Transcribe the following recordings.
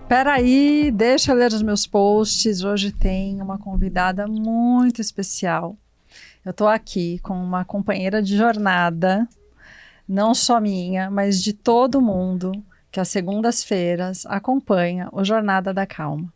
Peraí, deixa eu ler os meus posts. Hoje tem uma convidada muito especial. Eu tô aqui com uma companheira de jornada, não só minha, mas de todo mundo, que às segundas-feiras acompanha o Jornada da Calma.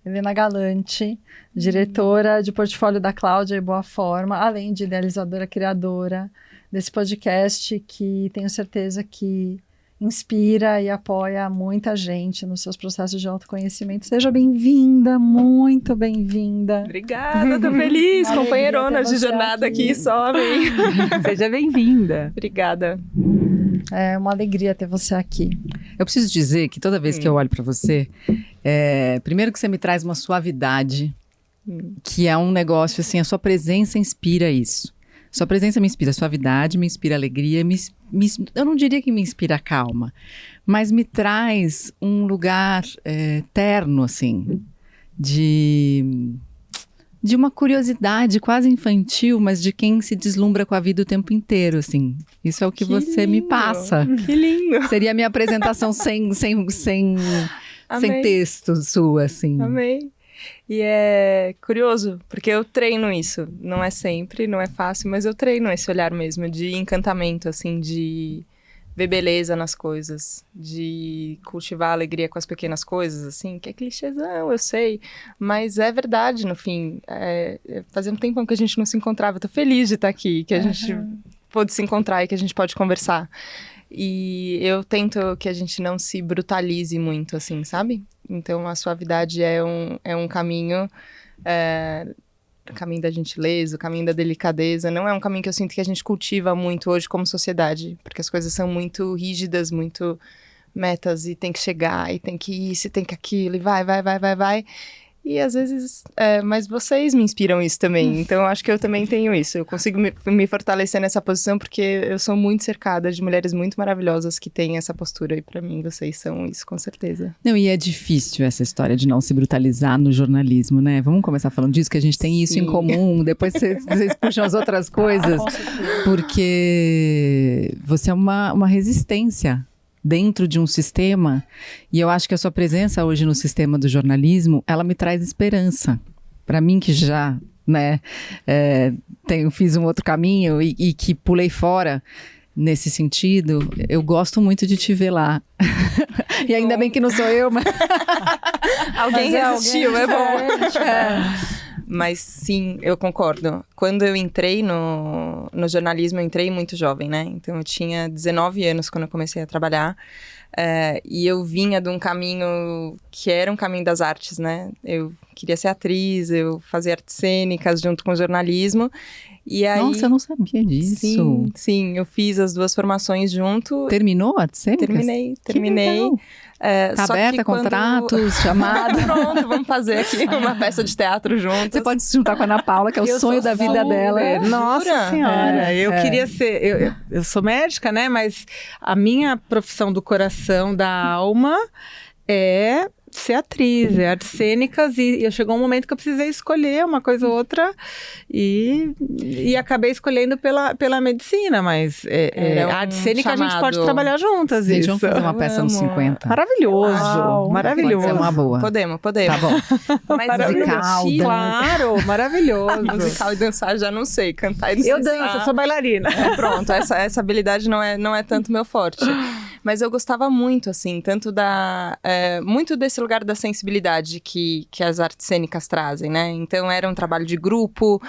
Helena Galante, diretora de portfólio da Cláudia e Boa Forma, além de idealizadora, criadora desse podcast que tenho certeza que inspira e apoia muita gente nos seus processos de autoconhecimento. Seja bem-vinda, muito bem-vinda. Obrigada, tô feliz, companheirona de jornada aqui, sobe. Seja bem-vinda. Obrigada. É uma alegria ter você aqui. Eu preciso dizer que toda vez que eu olho para você, primeiro que você me traz uma suavidade, que é um negócio assim, a sua presença inspira isso. Sua presença me inspira suavidade, me inspira alegria, eu não diria que me inspira calma, mas me traz um lugar terno, assim, de uma curiosidade quase infantil, mas de quem se deslumbra com a vida o tempo inteiro, assim. Isso é o que você me passa. Que lindo! Seria a minha apresentação sem texto sua, assim. Amei. E é curioso, porque eu treino isso. Não é sempre, não é fácil, mas eu treino esse olhar mesmo de encantamento, assim, de ver beleza nas coisas, de cultivar a alegria com as pequenas coisas, assim, que é clichêzão, eu sei, mas é verdade, no fim. Fazia um tempão que a gente não se encontrava, eu tô feliz de estar aqui, que a gente pôde se encontrar e que a gente pode conversar. E eu tento que a gente não se brutalize muito, assim, sabe? Então, a suavidade é um caminho, o caminho da gentileza, o caminho da delicadeza. Não é um caminho que eu sinto que a gente cultiva muito hoje como sociedade, porque as coisas são muito rígidas, muito metas, e tem que chegar, e tem que isso, e tem que aquilo, e vai. E às vezes, mas vocês me inspiram isso também, então eu acho que eu também tenho isso. Eu consigo me fortalecer nessa posição porque eu sou muito cercada de mulheres muito maravilhosas que têm essa postura, e pra mim vocês são isso, com certeza. Não, e é difícil essa história de não se brutalizar no jornalismo, né? Vamos começar falando disso, que a gente tem isso em comum, depois vocês puxam as outras coisas, porque você é uma resistência dentro de um sistema, e eu acho que a sua presença hoje no sistema do jornalismo, ela me traz esperança. Para mim que já, né, fiz um outro caminho e que pulei fora nesse sentido, eu gosto muito de te ver lá. E ainda bem que não sou eu, mas... Alguém resistiu, é bom. Mas sim, eu concordo. Quando eu entrei no jornalismo, eu entrei muito jovem, né? Então eu tinha 19 anos quando eu comecei a trabalhar. E eu vinha de um caminho que era um caminho das artes, né? Eu queria ser atriz, eu fazia artes cênicas junto com o jornalismo. E aí, nossa, eu não sabia disso. Sim, eu fiz as duas formações junto. Terminou artes cênicas? Terminei. Tá aberta, contratos, chamada. Pronto, vamos fazer aqui uma peça de teatro juntos. Você pode se juntar com a Ana Paula, que é o sonho da vida dela. Nossa Senhora, eu queria ser... Eu sou médica, né? Mas a profissão do coração, da alma, é ser atriz, artes cênicas, e chegou um momento que eu precisei escolher uma coisa ou outra, e acabei escolhendo pela medicina, mas arte cênica chamado. A gente pode trabalhar juntas. Gente, vamos fazer uma peça nos 50. Maravilhoso, maravilhoso. Pode ser uma boa. Podemos. Tá bom. Mas musical, claro, maravilhoso. Musical e dançar já não sei, cantar e não sei. Eu danço, eu sou bailarina. Pronto, essa habilidade não é tanto meu forte. Mas eu gostava muito, assim, tanto muito desse lugar da sensibilidade que as artes cênicas trazem, né? Então era um trabalho de grupo,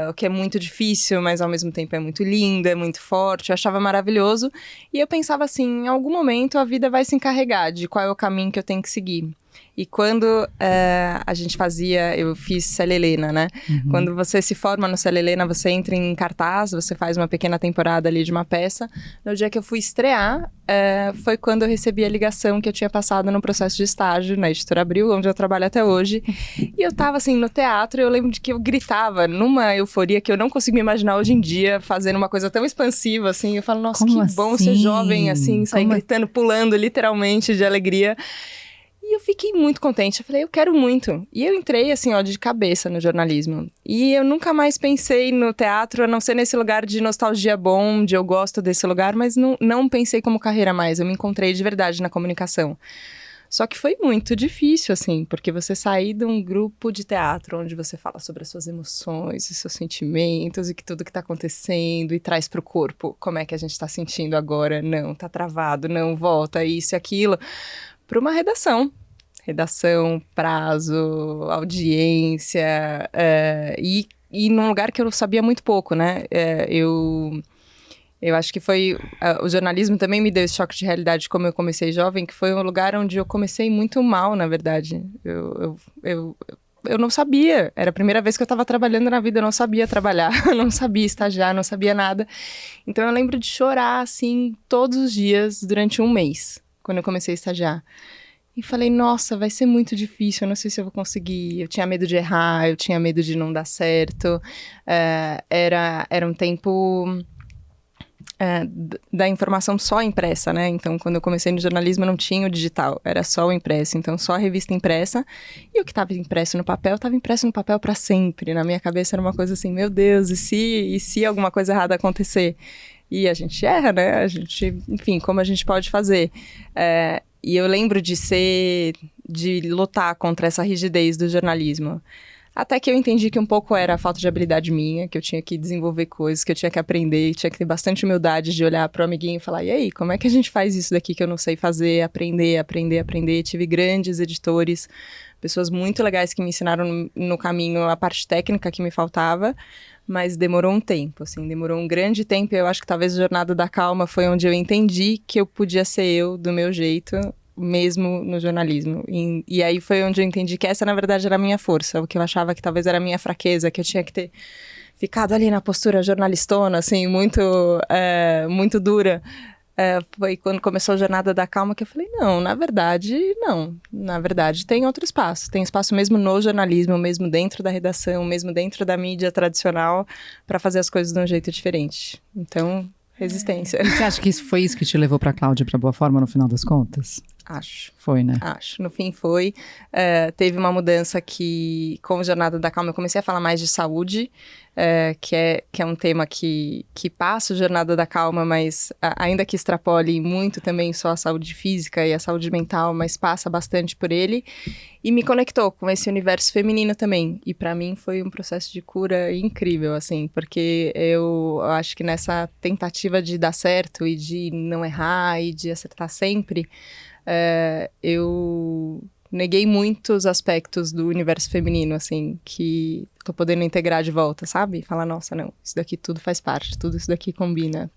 o que é muito difícil, mas ao mesmo tempo é muito lindo, é muito forte, eu achava maravilhoso. E eu pensava assim, em algum momento a vida vai se encarregar de qual é o caminho que eu tenho que seguir. E quando a gente eu fiz Célia Helena, né? Uhum. Quando você se forma no Célia Helena, você entra em cartaz, você faz uma pequena temporada ali de uma peça. No dia que eu fui estrear, foi quando eu recebi a ligação que eu tinha passado no processo de estágio na Editora Abril, onde eu trabalho até hoje. E eu tava, assim, no teatro, e eu lembro de que eu gritava numa euforia que eu não consigo me imaginar hoje em dia, fazendo uma coisa tão expansiva, assim. Eu falo, nossa, como que bom ser jovem, assim, sair gritando, pulando, literalmente, de alegria. E eu fiquei muito contente, eu falei, eu quero muito. E eu entrei, assim, ó, de cabeça no jornalismo. E eu nunca mais pensei no teatro, a não ser nesse lugar de nostalgia bom, de eu gosto desse lugar, mas não pensei como carreira mais. Eu me encontrei de verdade na comunicação. Só que foi muito difícil, assim, porque você sair de um grupo de teatro onde você fala sobre as suas emoções, os seus sentimentos e que tudo que tá acontecendo e traz pro corpo como é que a gente tá sentindo agora, não, tá travado, não, volta, isso e aquilo, pra uma redação. Redação, prazo, audiência, e num lugar que eu sabia muito pouco, né? Eu acho que foi... o jornalismo também me deu esse choque de realidade como eu comecei jovem, que foi um lugar onde eu comecei muito mal, na verdade. Eu não sabia. Era a primeira vez que eu estava trabalhando na vida, eu não sabia trabalhar, eu não sabia estagiar, não sabia nada. Então eu lembro de chorar, assim, todos os dias durante um mês, quando eu comecei a estagiar. E falei, nossa, vai ser muito difícil, eu não sei se eu vou conseguir. Eu tinha medo de errar, eu tinha medo de não dar certo. Era um tempo... da informação só impressa, né? Então, quando eu comecei no jornalismo, não tinha o digital, era só o impresso. Então, só a revista impressa. E o que estava impresso no papel, estava impresso no papel para sempre. Na minha cabeça era uma coisa assim, meu Deus, e se alguma coisa errada acontecer? E a gente erra, né? A gente, enfim, como a gente pode fazer? E eu lembro de lutar contra essa rigidez do jornalismo. Até que eu entendi que um pouco era a falta de habilidade minha, que eu tinha que desenvolver coisas, que eu tinha que aprender, tinha que ter bastante humildade de olhar para o amiguinho e falar, e aí, como é que a gente faz isso daqui que eu não sei fazer? Aprender. Tive grandes editores, pessoas muito legais que me ensinaram no caminho a parte técnica que me faltava, mas demorou um tempo, assim, demorou um grande tempo. Eu acho que talvez a Jornada da Calma foi onde eu entendi que eu podia ser eu, do meu jeito, mesmo no jornalismo. E aí foi onde eu entendi que essa, na verdade, era a minha força, o que eu achava que talvez era a minha fraqueza, que eu tinha que ter ficado ali na postura jornalistona, assim, muito dura. Foi quando começou a Jornada da Calma que eu falei, não. Na verdade tem outro espaço. Tem espaço mesmo no jornalismo, mesmo dentro da redação, mesmo dentro da mídia tradicional, para fazer as coisas de um jeito diferente. Então... resistência. E você acha que foi isso que te levou pra Cláudia pra Boa Forma no final das contas? Acho. Foi, né? Acho. No fim foi. Teve uma mudança que, com a Jornada da Calma, eu comecei a falar mais de saúde, que é um tema que passa a Jornada da Calma, mas ainda que extrapole muito também só a saúde física e a saúde mental, mas passa bastante por ele. E me conectou com esse universo feminino também. E pra mim foi um processo de cura incrível, assim, porque eu acho que nessa tentativa de dar certo e de não errar e de acertar sempre, eu neguei muitos aspectos do universo feminino, assim, que tô podendo integrar de volta, sabe? E falar, nossa, não, isso daqui tudo faz parte, tudo isso daqui combina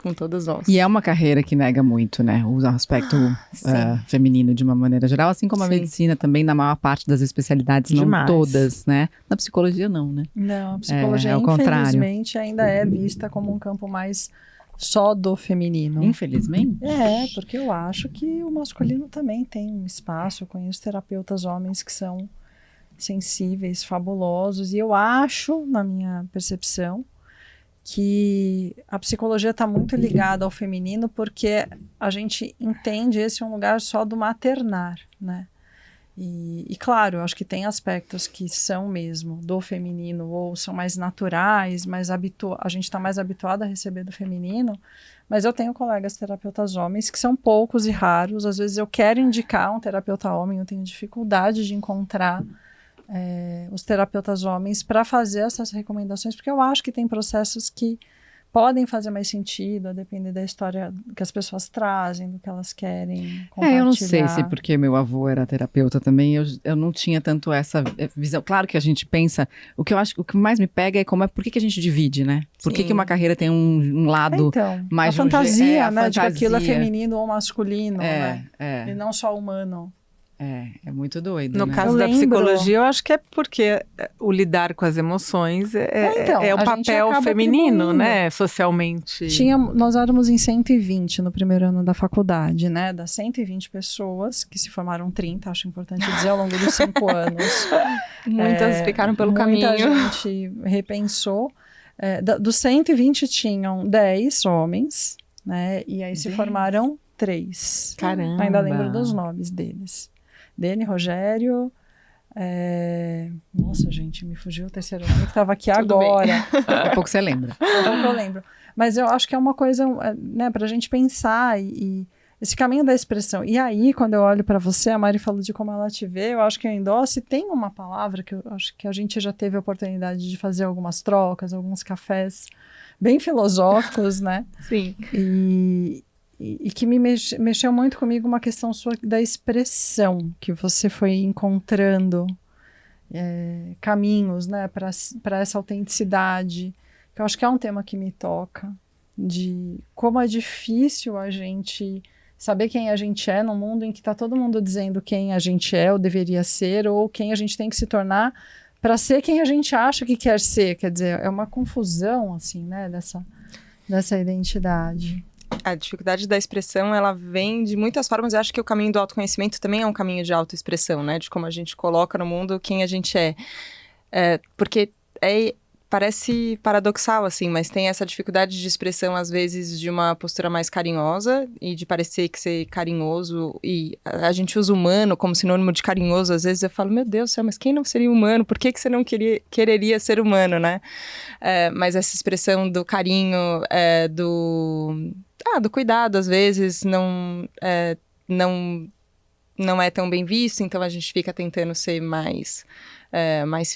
com todas nós. E é uma carreira que nega muito, né? O aspecto feminino de uma maneira geral, assim como a medicina também, na maior parte das especialidades, Demais. não todas, né? Na psicologia não, né? Não, a psicologia, ao contrário. infelizmente, ainda é vista como um campo mais só do feminino. Infelizmente. Porque eu acho que o masculino também tem um espaço. Eu conheço terapeutas homens que são sensíveis, fabulosos, e eu acho, na minha percepção, que a psicologia está muito ligada ao feminino porque a gente entende esse um lugar só do maternar, né? E claro, eu acho que tem aspectos que são mesmo do feminino ou são mais naturais, a gente está mais habituado a receber do feminino, mas eu tenho colegas terapeutas homens que são poucos e raros. Às vezes eu quero indicar um terapeuta homem, eu tenho dificuldade de encontrar os terapeutas homens para fazer essas recomendações, porque eu acho que tem processos que podem fazer mais sentido, a depender da história que as pessoas trazem, do que elas querem compartilhar. Eu não sei se porque meu avô era terapeuta também, eu não tinha tanto essa visão. Claro que a gente pensa, o que eu acho, o que mais me pega é por que a gente divide, né? Por que uma carreira tem um lado mais... a fantasia, a né? De que fantasia. aquilo é feminino ou masculino, né? E não só humano. É muito doido, No né? caso da psicologia, eu acho que é porque o lidar com as emoções é o papel feminino, né? Socialmente. Nós éramos em 120 no primeiro ano da faculdade, né? Das 120 pessoas, que se formaram 30, acho importante dizer, ao longo dos 5 anos. Muitas ficaram pelo caminho. Muita gente repensou. Dos 120 tinham 10 homens, né? E aí se formaram 3. Caramba! Ainda lembro dos nomes deles. Dene, Rogério, nossa, gente, me fugiu o terceiro nome que estava aqui agora. Daqui a pouco você lembra. Daqui a pouco eu lembro. Mas eu acho que é uma coisa, né, para a gente pensar e esse caminho da expressão. E aí, quando eu olho para você, a Mari falou de como ela te vê, eu acho que eu endosso, e tem uma palavra que eu acho que a gente já teve a oportunidade de fazer algumas trocas, alguns cafés bem filosóficos, né? Sim. E que me mexeu muito comigo uma questão sua da expressão, que você foi encontrando caminhos, né, para essa autenticidade, que eu acho que é um tema que me toca, de como é difícil a gente saber quem a gente é num mundo em que está todo mundo dizendo quem a gente é ou deveria ser, ou quem a gente tem que se tornar para ser quem a gente acha que quer ser. Quer dizer, é uma confusão, assim, né, dessa identidade. A dificuldade da expressão, ela vem de muitas formas. Eu acho que o caminho do autoconhecimento também é um caminho de autoexpressão, né? De como a gente coloca no mundo quem a gente é. Porque parece paradoxal, assim, mas tem essa dificuldade de expressão, às vezes, de uma postura mais carinhosa e de parecer que ser carinhoso. E a gente usa humano como sinônimo de carinhoso. Às vezes eu falo, meu Deus do céu, mas quem não seria humano? Por que você não quereria ser humano, né? Mas essa expressão do carinho, do cuidado, às vezes, não é tão bem visto, então a gente fica tentando ser mais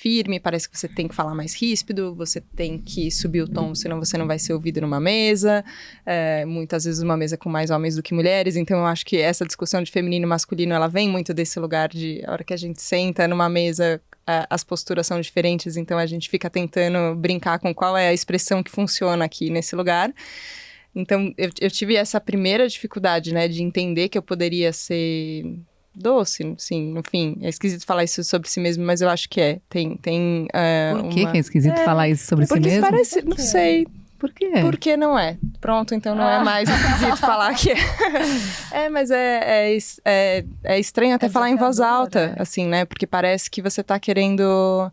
firme, parece que você tem que falar mais ríspido, você tem que subir o tom, senão você não vai ser ouvido numa mesa, muitas vezes uma mesa com mais homens do que mulheres, então eu acho que essa discussão de feminino e masculino, ela vem muito desse lugar de, a hora que a gente senta numa mesa, as posturas são diferentes, então a gente fica tentando brincar com qual é a expressão que funciona aqui nesse lugar. Então, eu tive essa primeira dificuldade, né, de entender que eu poderia ser doce, sim, enfim. É esquisito falar isso sobre si mesmo, mas eu acho que é. Por que é esquisito falar isso sobre si mesmo? Porque parece, não sei. Por quê? Porque não é. Pronto, então não é mais esquisito falar que é. Mas é estranho até falar em voz alta, assim, né? Porque parece que você tá querendo...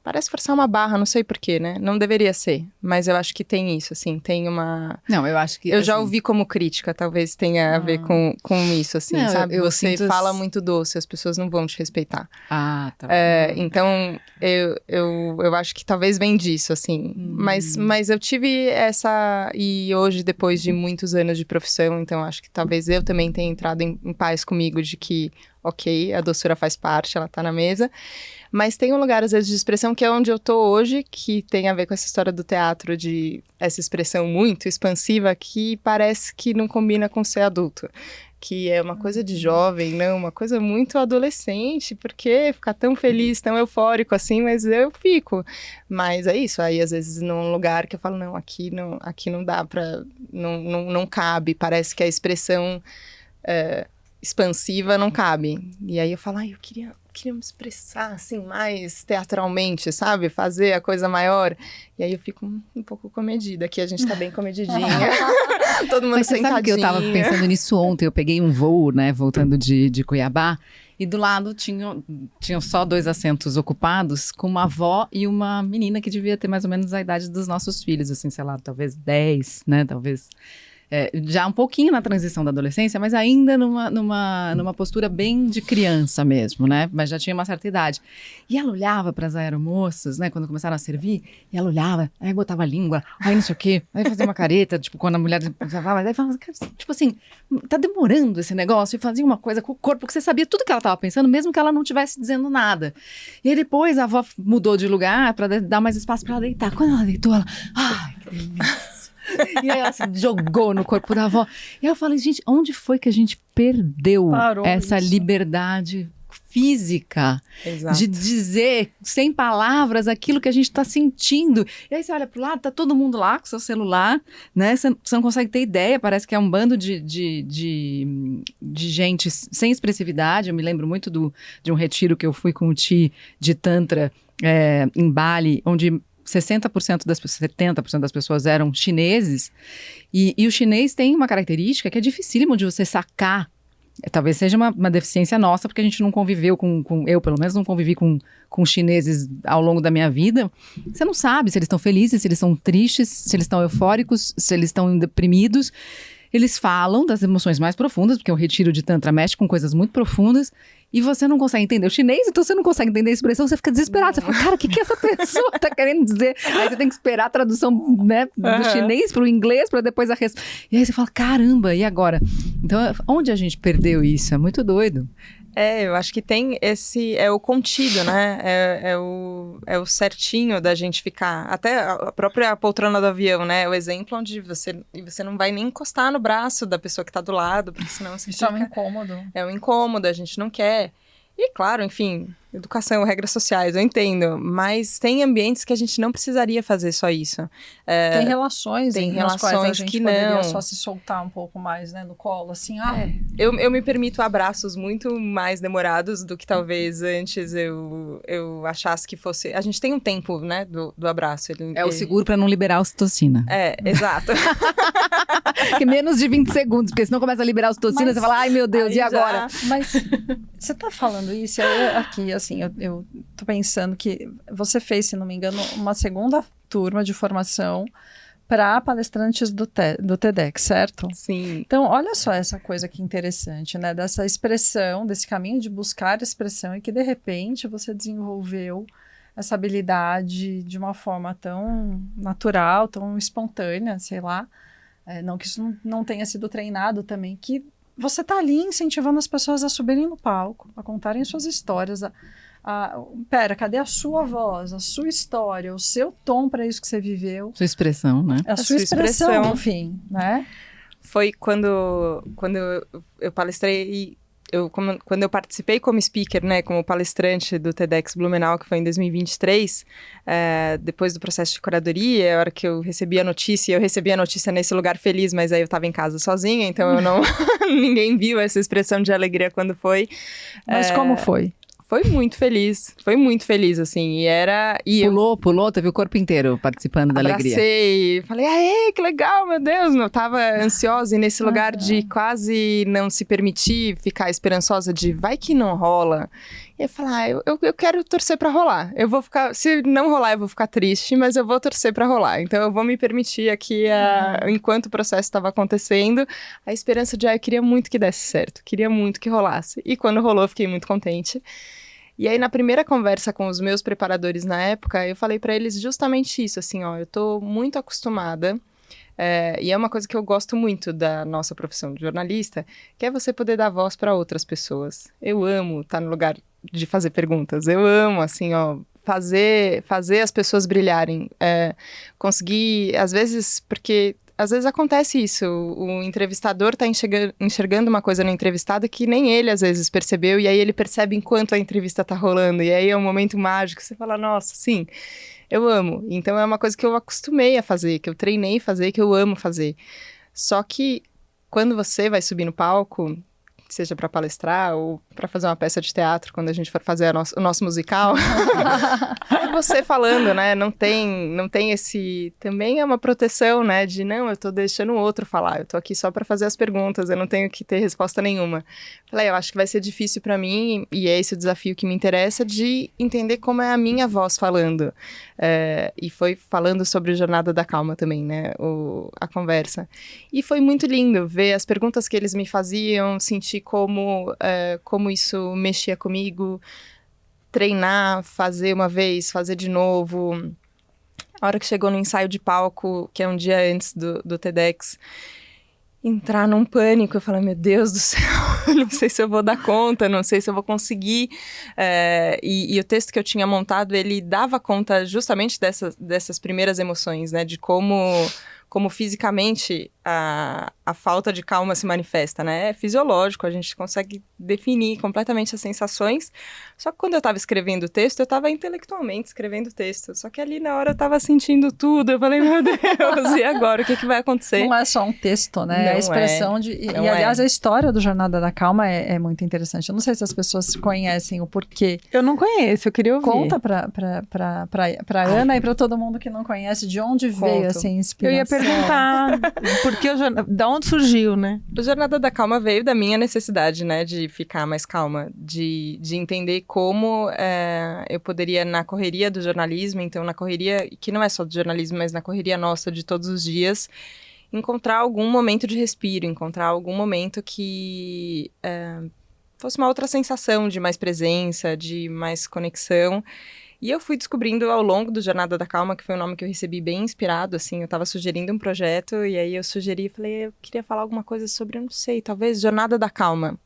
Parece forçar uma barra, não sei porquê, né? Não deveria ser, mas eu acho que tem isso, assim, tem uma... Não, eu acho que... Eu já ouvi como crítica, talvez tenha a ver com isso, assim, não, sabe? Você sinto... fala muito doce, as pessoas não vão te respeitar. Ah, tá. Então, eu acho que talvez vem disso, assim. Mas eu tive essa... E hoje, depois de muitos anos de profissão, então acho que talvez eu também tenha entrado em paz comigo de que, ok, a doçura faz parte, ela tá na mesa. Mas tem um lugar, às vezes, de expressão que é onde eu tô hoje, que tem a ver com essa história do teatro, de essa expressão muito expansiva, que parece que não combina com ser adulto. Que é uma coisa de jovem, não, uma coisa muito adolescente, porque ficar tão feliz, tão eufórico assim, mas eu fico. Mas é isso, aí às vezes num lugar que eu falo, não, aqui não dá pra, não cabe, parece que a expressão expansiva não cabe. E aí eu falo, eu queria me expressar, assim, mais teatralmente, sabe? Fazer a coisa maior. E aí eu fico um pouco comedida. Aqui a gente tá bem comedidinha. Todo mundo mas você sentadinho. sabe que eu tava pensando nisso ontem. Eu peguei um voo, né, voltando de Cuiabá. E do lado tinham só 2 assentos ocupados, com uma avó e uma menina que devia ter mais ou menos a idade dos nossos filhos. Assim, sei lá, talvez 10, né? Talvez... já um pouquinho na transição da adolescência, mas ainda numa postura bem de criança mesmo, né? Mas já tinha uma certa idade. E ela olhava para as aeromoças, né? Quando começaram a servir, e ela olhava, aí botava a língua, aí não sei o quê, aí fazia uma careta, tipo, quando a mulher falava, aí falava, tipo assim, tá demorando esse negócio, e fazia uma coisa com o corpo, porque você sabia tudo que ela estava pensando, mesmo que ela não estivesse dizendo nada. E aí depois a avó mudou de lugar para dar mais espaço para ela deitar. Quando ela deitou, ela, ai, que delícia. E aí ela se jogou no corpo da avó. E eu falei, gente, onde foi que a gente perdeu essa liberdade física? Exato. De dizer sem palavras aquilo que a gente está sentindo? E aí você olha pro lado, tá todo mundo lá com seu celular, né? Você não consegue ter ideia, parece que é um bando de gente sem expressividade. Eu me lembro muito de um retiro que eu fui com o Ti de Tantra em Bali, onde 60% das pessoas, 70% das pessoas eram chineses, e o chinês tem uma característica que é dificílimo de você sacar. Talvez seja uma deficiência nossa, porque a gente não conviveu eu pelo menos não convivi com chineses ao longo da minha vida. Você não sabe se eles estão felizes, se eles estão tristes, se eles estão eufóricos, se eles estão deprimidos. eles falam das emoções mais profundas, porque o retiro de Tantra mexe com coisas muito profundas, e você não consegue entender o chinês, então você não consegue entender a expressão, você fica desesperado. Você fala, cara, o que essa pessoa tá querendo dizer? Aí você tem que esperar a tradução, né, do chinês pro inglês, para depois a resposta. E aí você fala, caramba, e agora? Então, onde a gente perdeu isso? É muito doido. Eu acho que tem é o contido, né? É o certinho da gente ficar. Até a própria poltrona do avião, né? O exemplo onde você não vai nem encostar no braço da pessoa que tá do lado, porque senão você Isso é um incômodo. É um incômodo, a gente não quer. E claro, enfim, educação, regras sociais, eu entendo. Mas tem ambientes que a gente não precisaria fazer só isso. Tem relações nas quais a gente que poderia não. Só se soltar um pouco mais, né, no colo, assim, Eu me permito abraços muito mais demorados do que talvez antes eu achasse que fosse... A gente tem um tempo, né, do abraço. O seguro para não liberar a ocitocina. Exato. Que menos de 20 segundos, porque senão começa a liberar a ocitocina, você fala, ai meu Deus, e agora? Mas você tá falando isso, aqui, assim, eu tô pensando que você fez, se não me engano, uma segunda turma de formação para palestrantes do TEDx, certo? Sim. Então, olha só essa coisa que interessante, né? Dessa expressão, desse caminho de buscar expressão e que, de repente, você desenvolveu essa habilidade de uma forma tão natural, tão espontânea, sei lá. Não que isso não tenha sido treinado também, que você tá ali incentivando as pessoas a subirem no palco, a contarem suas histórias, pera, cadê a sua voz, a sua história, o seu tom para isso que você viveu? Sua expressão, né? A sua expressão, no fim, né? Foi quando eu palestrei, quando eu participei como speaker, né, como palestrante do TEDx Blumenau, que foi em 2023, depois do processo de curadoria, a hora que eu recebi a notícia nesse lugar feliz, mas aí eu estava em casa sozinha, então eu não ninguém viu essa expressão de alegria quando foi. Mas como foi? Foi muito feliz, assim, Pulou, teve o corpo inteiro participando da alegria. Abracei, falei, aê, que legal, meu Deus, eu tava ansiosa e nesse lugar de quase não se permitir ficar esperançosa de vai que não rola. E eu falei, eu quero torcer pra rolar, eu vou ficar, se não rolar eu vou ficar triste, mas eu vou torcer pra rolar, então eu vou me permitir aqui, enquanto o processo estava acontecendo, a esperança de, eu queria muito que desse certo, queria muito que rolasse, e quando rolou eu fiquei muito contente. E aí, na primeira conversa com os meus preparadores na época, eu falei pra eles justamente isso, assim, eu tô muito acostumada, e é uma coisa que eu gosto muito da nossa profissão de jornalista, que é você poder dar voz para outras pessoas. Eu amo estar no lugar de fazer perguntas, eu amo, assim, fazer as pessoas brilharem, conseguir, às vezes, porque... Às vezes acontece isso, o entrevistador está enxergando uma coisa no entrevistado que nem ele às vezes percebeu, e aí ele percebe enquanto a entrevista está rolando, e aí é um momento mágico, você fala, nossa, sim, eu amo. Então é uma coisa que eu acostumei a fazer, que eu treinei a fazer, que eu amo fazer. Só que quando você vai subir no palco, seja para palestrar ou para fazer uma peça de teatro, quando a gente for fazer o nosso musical, é você falando, né? Não tem esse... Também é uma proteção, né? De, não, eu tô deixando o outro falar, eu tô aqui só para fazer as perguntas, eu não tenho que ter resposta nenhuma. Falei, eu acho que vai ser difícil para mim, e é esse o desafio que me interessa, de entender como é a minha voz falando. E foi falando sobre Jornada da Calma também, né? A conversa. E foi muito lindo ver as perguntas que eles me faziam, sentir como isso mexia comigo, treinar, fazer uma vez, fazer de novo. A hora que chegou no ensaio de palco, que é um dia antes do TEDx, entrar num pânico, eu falei, meu Deus do céu, não sei se eu vou dar conta, não sei se eu vou conseguir. E o texto que eu tinha montado, ele dava conta justamente dessas primeiras emoções, né, de como fisicamente a falta de calma se manifesta, né? É fisiológico, a gente consegue definir completamente as sensações. Só que quando eu estava escrevendo o texto, eu estava intelectualmente escrevendo o texto. Só que ali na hora eu estava sentindo tudo. Eu falei, meu Deus, e agora? O que vai acontecer? Não é só um texto, né? Não a expressão de... E, aliás, a história do Jornada da Calma é muito interessante. Eu não sei se as pessoas conhecem o porquê. Eu não conheço, eu queria ouvir. Conta pra Ana e pra todo mundo que não conhece de onde veio essa inspiração. Eu ia perguntar, porque da onde surgiu, né? A Jornada da Calma veio da minha necessidade, né, de ficar mais calma, de entender como eu poderia, na correria do jornalismo, então na correria, que não é só do jornalismo, mas na correria nossa de todos os dias, encontrar algum momento de respiro, encontrar algum momento que fosse uma outra sensação de mais presença, de mais conexão. E eu fui descobrindo ao longo do Jornada da Calma, que foi um nome que eu recebi bem inspirado, assim, eu estava sugerindo um projeto, e aí eu sugeri, falei, eu queria falar alguma coisa sobre, eu não sei, talvez Jornada da Calma.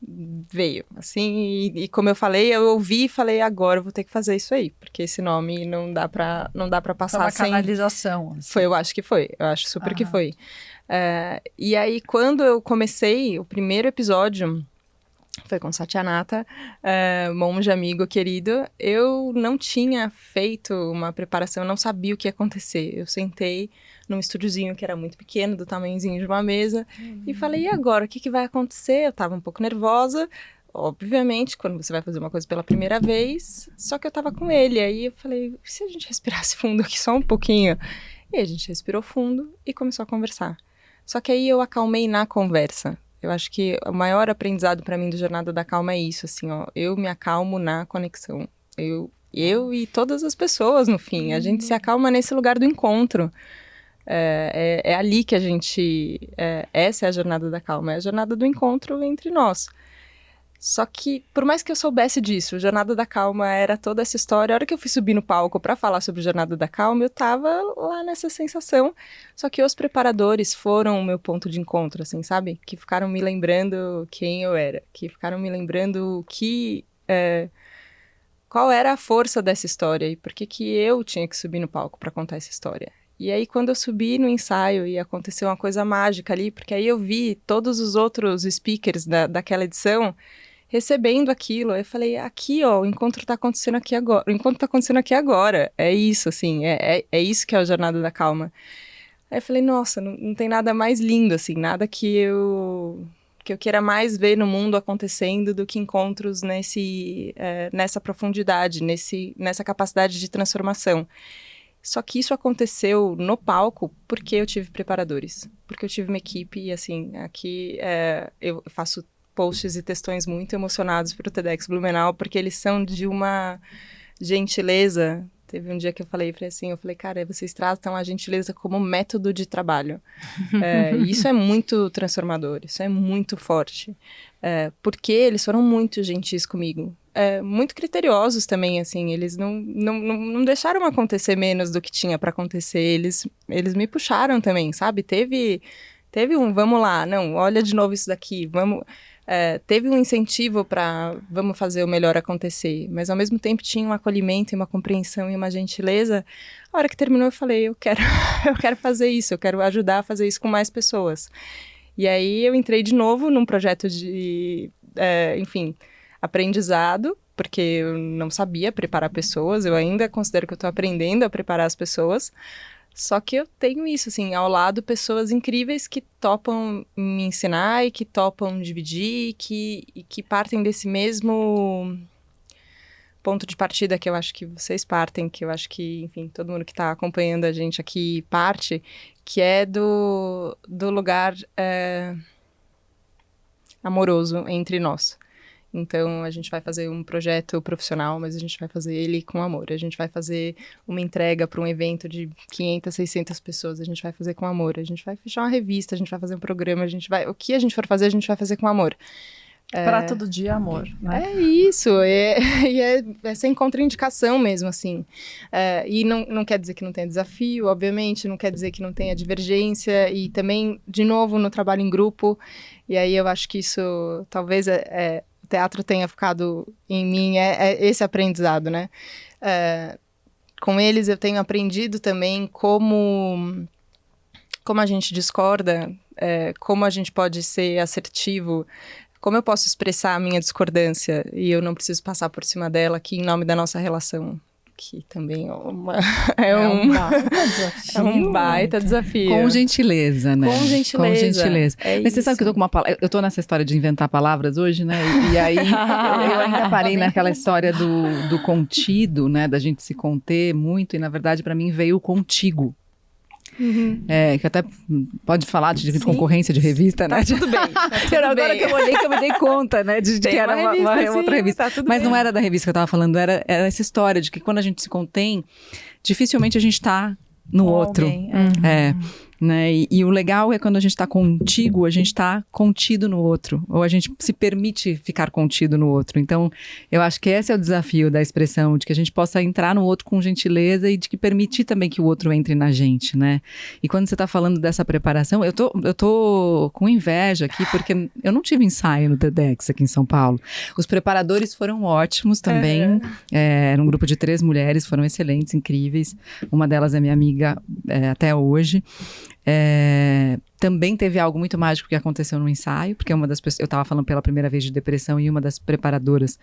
Veio, assim, e como eu falei, eu ouvi e falei, agora eu vou ter que fazer isso aí, porque esse nome não dá pra passar Foi uma sem... canalização. Assim. Foi, eu acho que foi, eu acho super que foi. E aí, quando eu comecei, o primeiro episódio... Foi com Satyanata, monge amigo querido. Eu não tinha feito uma preparação, eu não sabia o que ia acontecer. Eu sentei num estúdiozinho que era muito pequeno, do tamanhozinho de uma mesa, e falei, e agora? O que vai acontecer? Eu tava um pouco nervosa, obviamente, quando você vai fazer uma coisa pela primeira vez, só que eu tava com ele. Aí eu falei, e se a gente respirasse fundo aqui só um pouquinho? E a gente respirou fundo e começou a conversar. Só que aí eu acalmei na conversa. Eu acho que o maior aprendizado para mim do Jornada da Calma é isso, assim, ó. Eu me acalmo na conexão. Eu e todas as pessoas, no fim. A gente se acalma nesse lugar do encontro. É ali que a gente... essa é a Jornada da Calma. É a jornada do encontro entre nós. Só que, por mais que eu soubesse disso, Jornada da Calma era toda essa história. A hora que eu fui subir no palco para falar sobre Jornada da Calma, eu tava lá nessa sensação. Só que os preparadores foram o meu ponto de encontro, assim, sabe? Que ficaram me lembrando quem eu era. Que ficaram me lembrando qual era a força dessa história e por que eu tinha que subir no palco para contar essa história. E aí, quando eu subi no ensaio e aconteceu uma coisa mágica ali, porque aí eu vi todos os outros speakers daquela edição recebendo aquilo. Eu falei, aqui, ó, o encontro tá acontecendo aqui agora. O encontro tá acontecendo aqui agora. É isso, assim, é isso que é a Jornada da Calma. Aí eu falei, nossa, não tem nada mais lindo, assim, nada que eu queira mais ver no mundo acontecendo do que encontros nessa profundidade, nessa capacidade de transformação. Só que isso aconteceu no palco porque eu tive preparadores, porque eu tive uma equipe e, assim, aqui eu faço posts e textões muito emocionados para o TEDx Blumenau, porque eles são de uma gentileza. Teve um dia que eu falei assim, cara, vocês tratam a gentileza como método de trabalho. E isso é muito transformador, isso é muito forte. Porque eles foram muito gentis comigo. Muito criteriosos também, assim, eles não deixaram acontecer menos do que tinha para acontecer. Eles me puxaram também, sabe? Teve um, vamos lá, não, olha de novo isso daqui, vamos... teve um incentivo para vamos fazer o melhor acontecer, mas ao mesmo tempo tinha um acolhimento e uma compreensão e uma gentileza. A hora que terminou eu falei, eu quero fazer isso, eu quero ajudar a fazer isso com mais pessoas. E aí eu entrei de novo num projeto de, aprendizado, porque eu não sabia preparar pessoas, eu ainda considero que eu estou aprendendo a preparar as pessoas. Só que eu tenho isso, assim, ao lado, pessoas incríveis que topam me ensinar e que topam dividir e que partem desse mesmo ponto de partida que eu acho que vocês partem, que eu acho que, enfim, todo mundo que está acompanhando a gente aqui parte, que é do lugar amoroso entre nós. Então, a gente vai fazer um projeto profissional, mas a gente vai fazer ele com amor. A gente vai fazer uma entrega para um evento de 500, 600 pessoas, a gente vai fazer com amor. A gente vai fechar uma revista, a gente vai fazer um programa, o que a gente for fazer, a gente vai fazer com amor. Prato do dia, amor, né? É isso, é sem contraindicação mesmo, assim. E não quer dizer que não tenha desafio, obviamente, não quer dizer que não tenha divergência, e também, de novo, no trabalho em grupo, e aí eu acho que isso, talvez, o teatro tenha ficado em mim, esse aprendizado, né? Com eles eu tenho aprendido também como a gente discorda, como a gente pode ser assertivo, como eu posso expressar a minha discordância e eu não preciso passar por cima dela aqui em nome da nossa relação, que também é um baita desafio. Com gentileza, né? Com gentileza. Mas você sabe que eu tô com uma palavra, eu tô nessa história de inventar palavras hoje, né? E aí eu ainda parei naquela história do contido, né? Da gente se conter muito, e na verdade para mim veio o contigo. Uhum. Que até pode falar de concorrência de revista, né? Tá tudo bem. Agora que eu olhei, que eu me dei conta, né? De que era uma outra revista. Tá tudo Mas bem. não era da revista que eu tava falando, era essa história de que quando a gente se contém, dificilmente a gente tá no outro. né? E o legal é quando a gente está contigo, a gente está contido no outro, ou a gente se permite ficar contido no outro. Então, eu acho que esse é o desafio da expressão, de que a gente possa entrar no outro com gentileza e de que permitir também que o outro entre na gente, né? E quando você está falando dessa preparação, eu tô com inveja aqui, porque eu não tive ensaio no TEDx aqui em São Paulo. Os preparadores foram ótimos também, era um grupo de 3 mulheres, foram excelentes, incríveis. Uma delas é minha amiga até hoje. Também teve algo muito mágico que aconteceu no ensaio, porque uma das pessoas, eu estava falando pela primeira vez de depressão e uma das preparadoras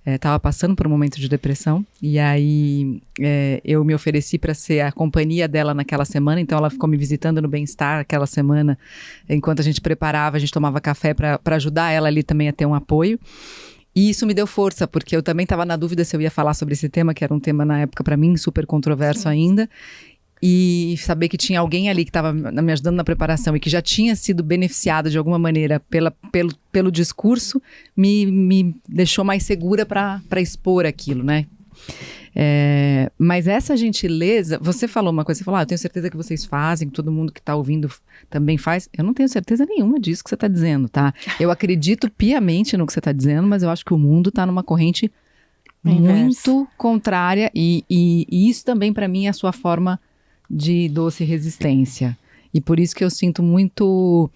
estava passando por um momento de depressão, e aí eu me ofereci para ser a companhia dela naquela semana, então ela ficou me visitando no Bem-Estar aquela semana, enquanto a gente preparava, a gente tomava café para ajudar ela ali também a ter um apoio. E isso me deu força, porque eu também estava na dúvida se eu ia falar sobre esse tema, que era um tema na época para mim super controverso ainda. E saber que tinha alguém ali que estava me ajudando na preparação e que já tinha sido beneficiado de alguma maneira pelo discurso, me deixou mais segura para expor aquilo, né? Mas essa gentileza, você falou uma coisa, você falou, eu tenho certeza que vocês fazem, que todo mundo que está ouvindo também faz. Eu não tenho certeza nenhuma disso que você está dizendo, tá? Eu acredito piamente no que você está dizendo, mas eu acho que o mundo está numa corrente muito contrária e isso também para mim é a sua forma de doce resistência. E por isso que eu sinto muito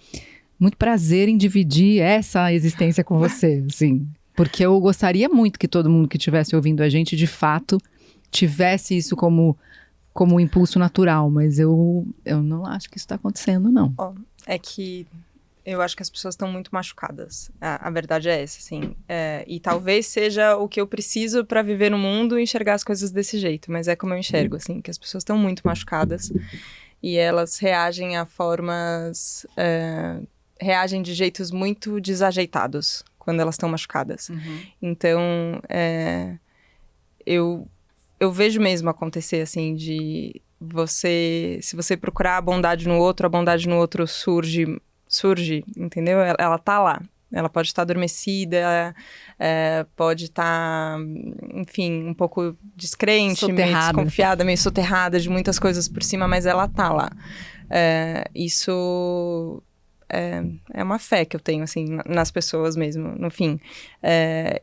prazer em dividir essa existência com você, assim. Porque eu gostaria muito que todo mundo que estivesse ouvindo a gente, de fato, tivesse isso como um impulso natural. Mas eu não acho que isso está acontecendo, não. É que eu acho que as pessoas estão muito machucadas. A verdade é essa, assim. E talvez seja o que eu preciso para viver no mundo e enxergar as coisas desse jeito. Mas é como eu enxergo, assim, que as pessoas estão muito machucadas. E elas reagem a formas... reagem de jeitos muito desajeitados quando elas estão machucadas. Uhum. Então, eu vejo mesmo acontecer, assim, de você... Se você procurar a bondade no outro surge, entendeu? Ela tá lá. Ela pode estar adormecida, pode estar, enfim, um pouco descrente, meio desconfiada, meio soterrada de muitas coisas por cima, mas ela tá lá. Isso é uma fé que eu tenho, assim, nas pessoas mesmo, no fim.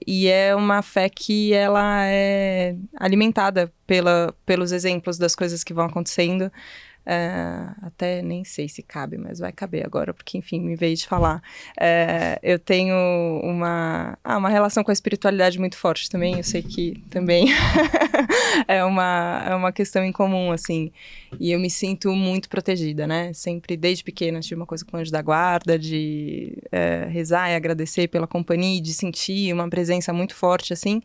E é uma fé que ela é alimentada pelos exemplos das coisas que vão acontecendo. Até nem sei se cabe, mas vai caber agora, porque enfim, me veio de falar. Eu tenho uma relação com a espiritualidade muito forte também, eu sei que também é uma questão em comum, assim, e eu me sinto muito protegida, né? Sempre, desde pequena, tive uma coisa com o anjo da guarda, de rezar e agradecer pela companhia, de sentir uma presença muito forte, assim,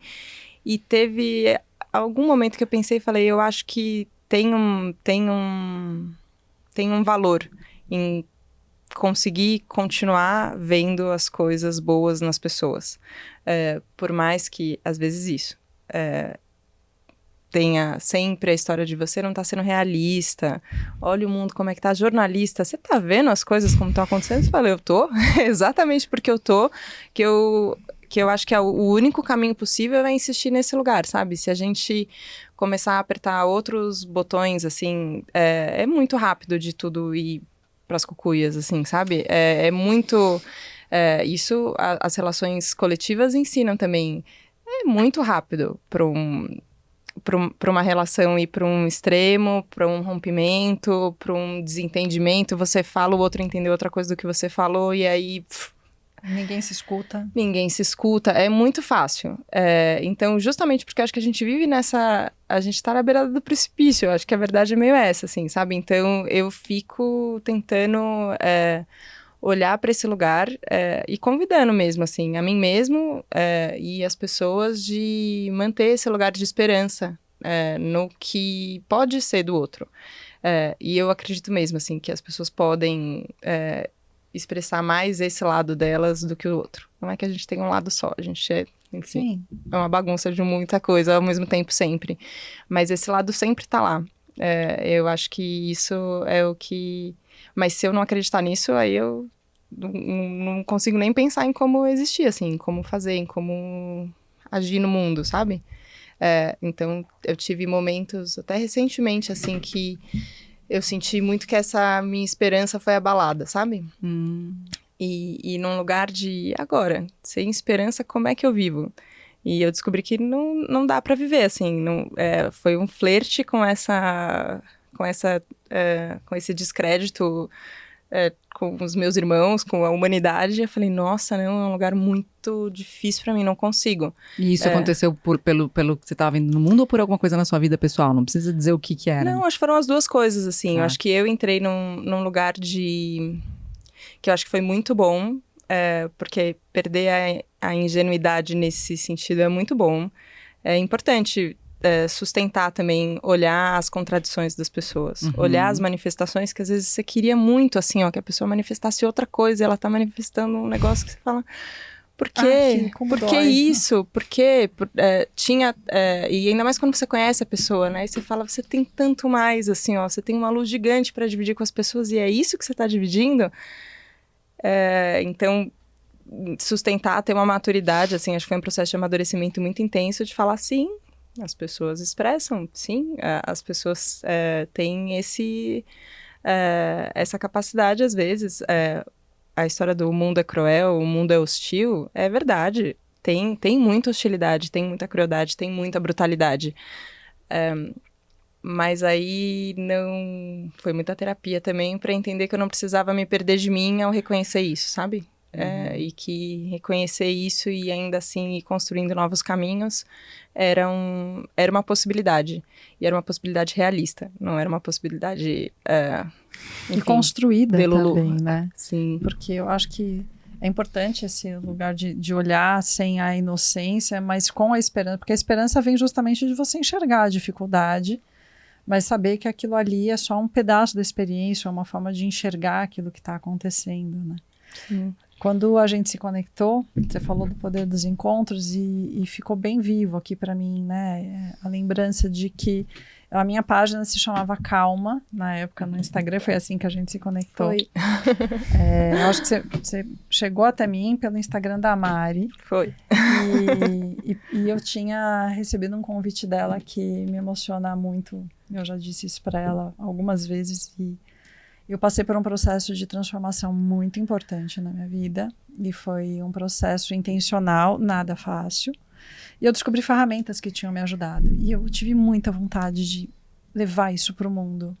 e teve algum momento que eu pensei e falei, eu acho que tem um valor em conseguir continuar vendo as coisas boas nas pessoas. Por mais que, às vezes, isso tenha sempre a história de você não tá sendo realista. Olha o mundo como é que tá. Jornalista, você tá vendo as coisas como estão acontecendo? Eu falei, eu tô. Exatamente porque eu tô, que eu acho que o único caminho possível é insistir nesse lugar, sabe? Se a gente começar a apertar outros botões, assim, é muito rápido de tudo ir pras cucuias, assim, sabe? É muito... isso, as relações coletivas ensinam também. É muito rápido para uma relação ir para um extremo, para um rompimento, para um desentendimento. Você fala, o outro entendeu outra coisa do que você falou, e aí... Ninguém se escuta. Ninguém se escuta, é muito fácil. Então, justamente porque eu acho que a gente vive a gente tá na beirada do precipício, eu acho que a verdade é meio essa, assim, sabe? Então, eu fico tentando olhar para esse lugar e convidando mesmo, assim, a mim mesmo e as pessoas de manter esse lugar de esperança no que pode ser do outro. E eu acredito mesmo, assim, que as pessoas podem... expressar mais esse lado delas do que o outro. Não é que a gente tem um lado só, a gente enfim, é uma bagunça de muita coisa ao mesmo tempo sempre. Mas esse lado sempre tá lá. Eu acho que isso é o que... Mas se eu não acreditar nisso, aí eu não consigo nem pensar em como existir, assim, em como fazer, em como agir no mundo, sabe? Então, eu tive momentos, até recentemente, assim, que eu senti muito que essa minha esperança foi abalada, sabe? E num lugar de agora, sem esperança, como é que eu vivo? E eu descobri que não dá pra viver, assim, foi um flerte com esse descrédito com os meus irmãos, com a humanidade. Eu falei, nossa, né, é um lugar muito difícil pra mim, não consigo. E isso aconteceu pelo que você estava vendo no mundo ou por alguma coisa na sua vida pessoal? Não precisa dizer o que era. Não, acho que foram as duas coisas, assim. Eu acho que eu entrei num lugar que eu acho que foi muito bom, porque perder a ingenuidade nesse sentido é muito bom. É importante sustentar também, olhar as contradições das pessoas, olhar as manifestações que às vezes você queria muito, assim, ó, que a pessoa manifestasse outra coisa e ela tá manifestando um negócio que você fala... Por quê? Por que isso? Por quê? E ainda mais quando você conhece a pessoa, né? E você fala, você tem tanto mais, assim, ó. Você tem uma luz gigante para dividir com as pessoas e é isso que você tá dividindo? Então, sustentar, ter uma maturidade, assim, acho que foi um processo de amadurecimento muito intenso de falar, sim, as pessoas expressam, sim, as pessoas têm essa capacidade, às vezes... A história do mundo é cruel, o mundo é hostil, é verdade. Tem muita hostilidade, tem muita crueldade, tem muita brutalidade. Mas aí não... Foi muita terapia também para entender que eu não precisava me perder de mim ao reconhecer isso, sabe? E que reconhecer isso e ainda assim ir construindo novos caminhos era uma possibilidade. E era uma possibilidade realista, não era uma possibilidade... Enfim, e construída também, né? Sim. Porque eu acho que é importante esse lugar de olhar sem a inocência, mas com a esperança. Porque a esperança vem justamente de você enxergar a dificuldade, mas saber que aquilo ali é só um pedaço da experiência, é uma forma de enxergar aquilo que está acontecendo, né? Sim. Quando a gente se conectou, você falou do poder dos encontros e ficou bem vivo aqui para mim, né? A lembrança de que a minha página se chamava Calma, na época no Instagram, foi assim que a gente se conectou. Foi. Eu acho que você chegou até mim pelo Instagram da Mari. Foi. E eu tinha recebido um convite dela que me emociona muito. Eu já disse isso para ela algumas vezes e eu passei por um processo de transformação muito importante na minha vida e foi um processo intencional, nada fácil. E eu descobri ferramentas que tinham me ajudado. E eu tive muita vontade de levar isso para o mundo.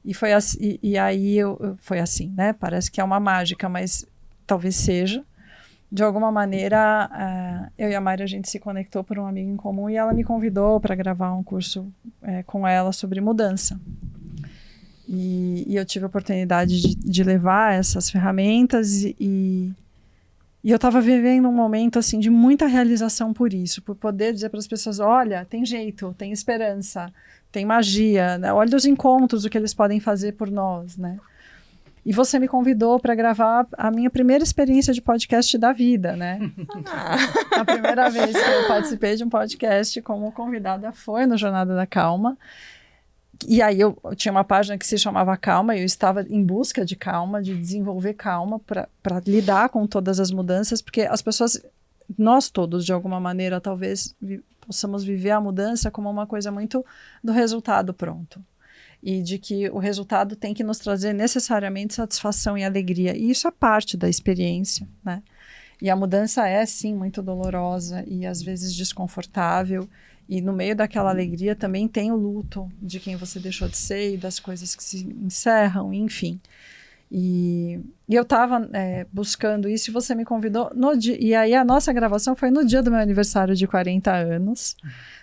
E foi assim, aí foi assim, né? Parece que é uma mágica, mas talvez seja. De alguma maneira, eu e a Mari, a gente se conectou por um amigo em comum e ela me convidou para gravar um curso com ela sobre mudança. E eu tive a oportunidade de levar essas ferramentas e eu estava vivendo um momento assim de muita realização por isso, por poder dizer para as pessoas, olha, tem jeito, tem esperança, tem magia, né? Olha os encontros, o que eles podem fazer por nós, né? E você me convidou para gravar a minha primeira experiência de podcast da vida, né? A primeira vez que eu participei de um podcast como convidada foi no Jornada da Calma. E aí eu tinha uma página que se chamava Calma e eu estava em busca de calma, de desenvolver calma para lidar com todas as mudanças, porque as pessoas, nós todos de alguma maneira talvez possamos viver a mudança como uma coisa muito do resultado pronto e de que o resultado tem que nos trazer necessariamente satisfação e alegria, e isso é parte da experiência, né? E a mudança é sim muito dolorosa e às vezes desconfortável. E no meio daquela alegria também tem o luto de quem você deixou de ser e das coisas que se encerram, enfim. E eu estava buscando isso e você me convidou no dia. E aí a nossa gravação foi no dia do meu aniversário de 40 anos,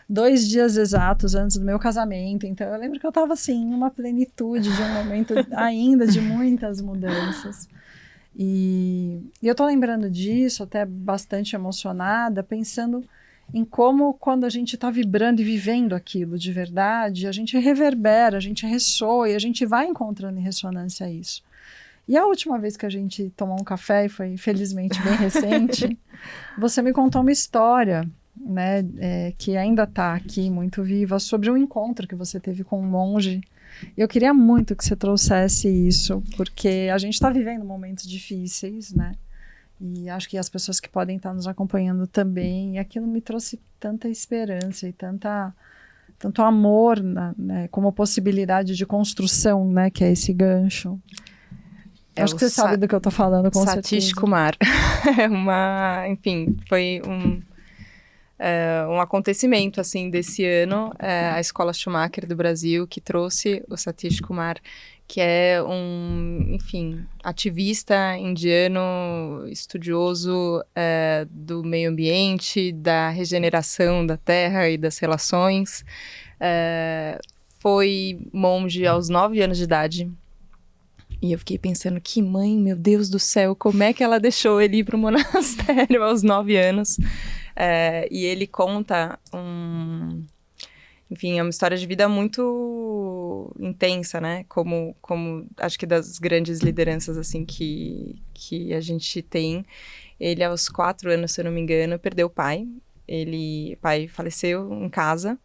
2 dias exatos antes do meu casamento. Então eu lembro que eu estava assim, em uma plenitude de um momento ainda de muitas mudanças. E eu estou lembrando disso, até bastante emocionada, pensando em como quando a gente está vibrando e vivendo aquilo de verdade, a gente reverbera, a gente ressoa e a gente vai encontrando em ressonância isso. E a última vez que a gente tomou um café, e foi felizmente bem recente, você me contou uma história, né, que ainda está aqui muito viva, sobre um encontro que você teve com um monge. Eu queria muito que você trouxesse isso, porque a gente está vivendo momentos difíceis, né? E acho que as pessoas que podem estar nos acompanhando também. E aquilo me trouxe tanta esperança e tanta tanto amor, né, como possibilidade de construção, né, que é esse gancho. Acho que você sabe do que eu tô falando, com certeza. Satish Kumar. Enfim, foi um acontecimento, assim, desse ano, a Escola Schumacher do Brasil, que trouxe o Satish Kumar, que é enfim, ativista indiano, estudioso do meio ambiente, da regeneração da terra e das relações. Foi monge aos 9 anos de idade. E eu fiquei pensando, que mãe, meu Deus do céu, como é que ela deixou ele ir para o monastério aos 9 anos? E ele conta enfim, é uma história de vida muito intensa, né? Como acho que das grandes lideranças, assim, que a gente tem. Ele, aos 4 anos, se eu não me engano, perdeu o pai. O pai faleceu em casa.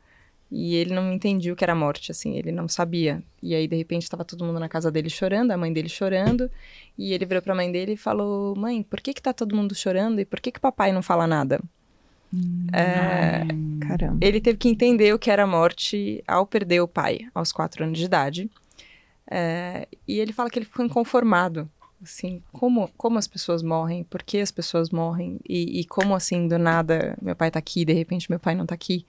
E ele não entendia o que era morte, assim, ele não sabia. E aí, de repente, estava todo mundo na casa dele chorando, a mãe dele chorando. E ele virou para a mãe dele e falou: mãe, por que tá todo mundo chorando? E por que papai não fala nada? Caramba. Ele teve que entender o que era morte ao perder o pai, aos 4 anos de idade. E ele fala que ele ficou inconformado. Assim, como as pessoas morrem, por que as pessoas morrem? E como, assim, do nada, meu pai tá aqui, de repente meu pai não tá aqui.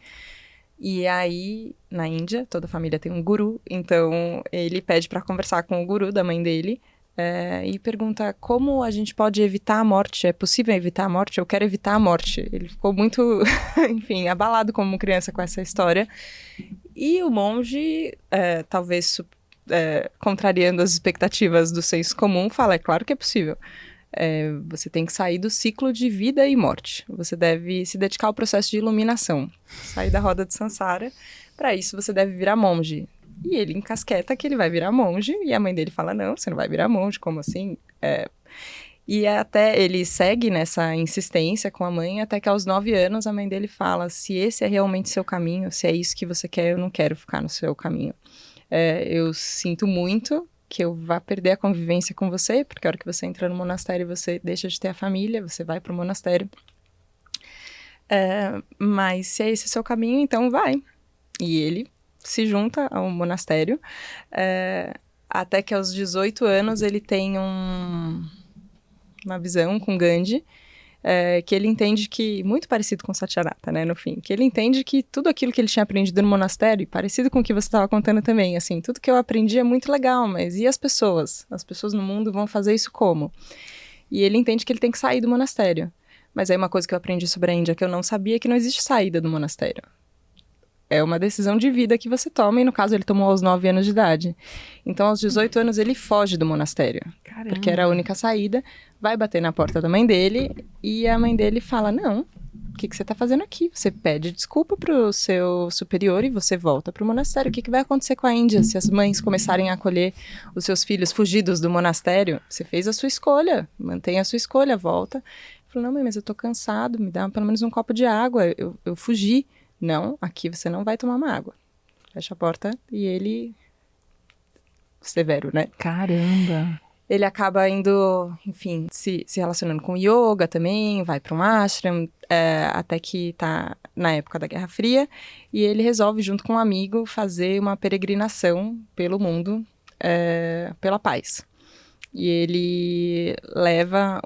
E aí, na Índia, toda a família tem um guru, então ele pede para conversar com o guru da mãe dele e pergunta como a gente pode evitar a morte. É possível evitar a morte? Eu quero evitar a morte. Ele ficou muito, enfim, abalado como criança com essa história. E o monge, talvez contrariando as expectativas do senso comum, fala: é claro que é possível. Você tem que sair do ciclo de vida e morte. Você deve se dedicar ao processo de iluminação. Sair da roda de Sansara. Para isso, você deve virar monge. E ele encasqueta que ele vai virar monge. E a mãe dele fala: não, você não vai virar monge, como assim? E até ele segue nessa insistência com a mãe, até que aos 9 anos a mãe dele fala: se esse é realmente seu caminho, se é isso que você quer, eu não quero ficar no seu caminho. Eu sinto muito que eu vá perder a convivência com você, porque a hora que você entra no monastério, você deixa de ter a família, você vai para o monastério. Mas se é esse o seu caminho, então vai. E ele se junta ao monastério, até que aos 18 anos ele tem uma visão com Gandhi, que ele entende que, muito parecido com Satyanarayana, né, no fim, que ele entende que tudo aquilo que ele tinha aprendido no monastério, parecido com o que você estava contando também, assim, tudo que eu aprendi é muito legal, mas e as pessoas? As pessoas no mundo vão fazer isso como? E ele entende que ele tem que sair do monastério. Mas aí uma coisa que eu aprendi sobre a Índia que eu não sabia é que não existe saída do monastério. É uma decisão de vida que você toma, e no caso ele tomou aos 9 anos de idade. Então, aos 18 anos, ele foge do monastério. Caramba. Porque era a única saída. Vai bater na porta da mãe dele, e a mãe dele fala: não, o que você tá fazendo aqui? Você pede desculpa pro seu superior e você volta pro monastério. O que vai acontecer com a Índia se as mães começarem a acolher os seus filhos fugidos do monastério? Você fez a sua escolha, mantenha a sua escolha, volta. Ele falou: não, mãe, mas eu tô cansado, me dá pelo menos um copo de água, eu fugi. Não, aqui você não vai tomar uma água. Fecha a porta e ele... severo, né? Caramba! Ele acaba indo, enfim, se relacionando com yoga também, vai para um ashram, até que tá na época da Guerra Fria, e ele resolve, junto com um amigo, fazer uma peregrinação pelo mundo, pela paz. E ele leva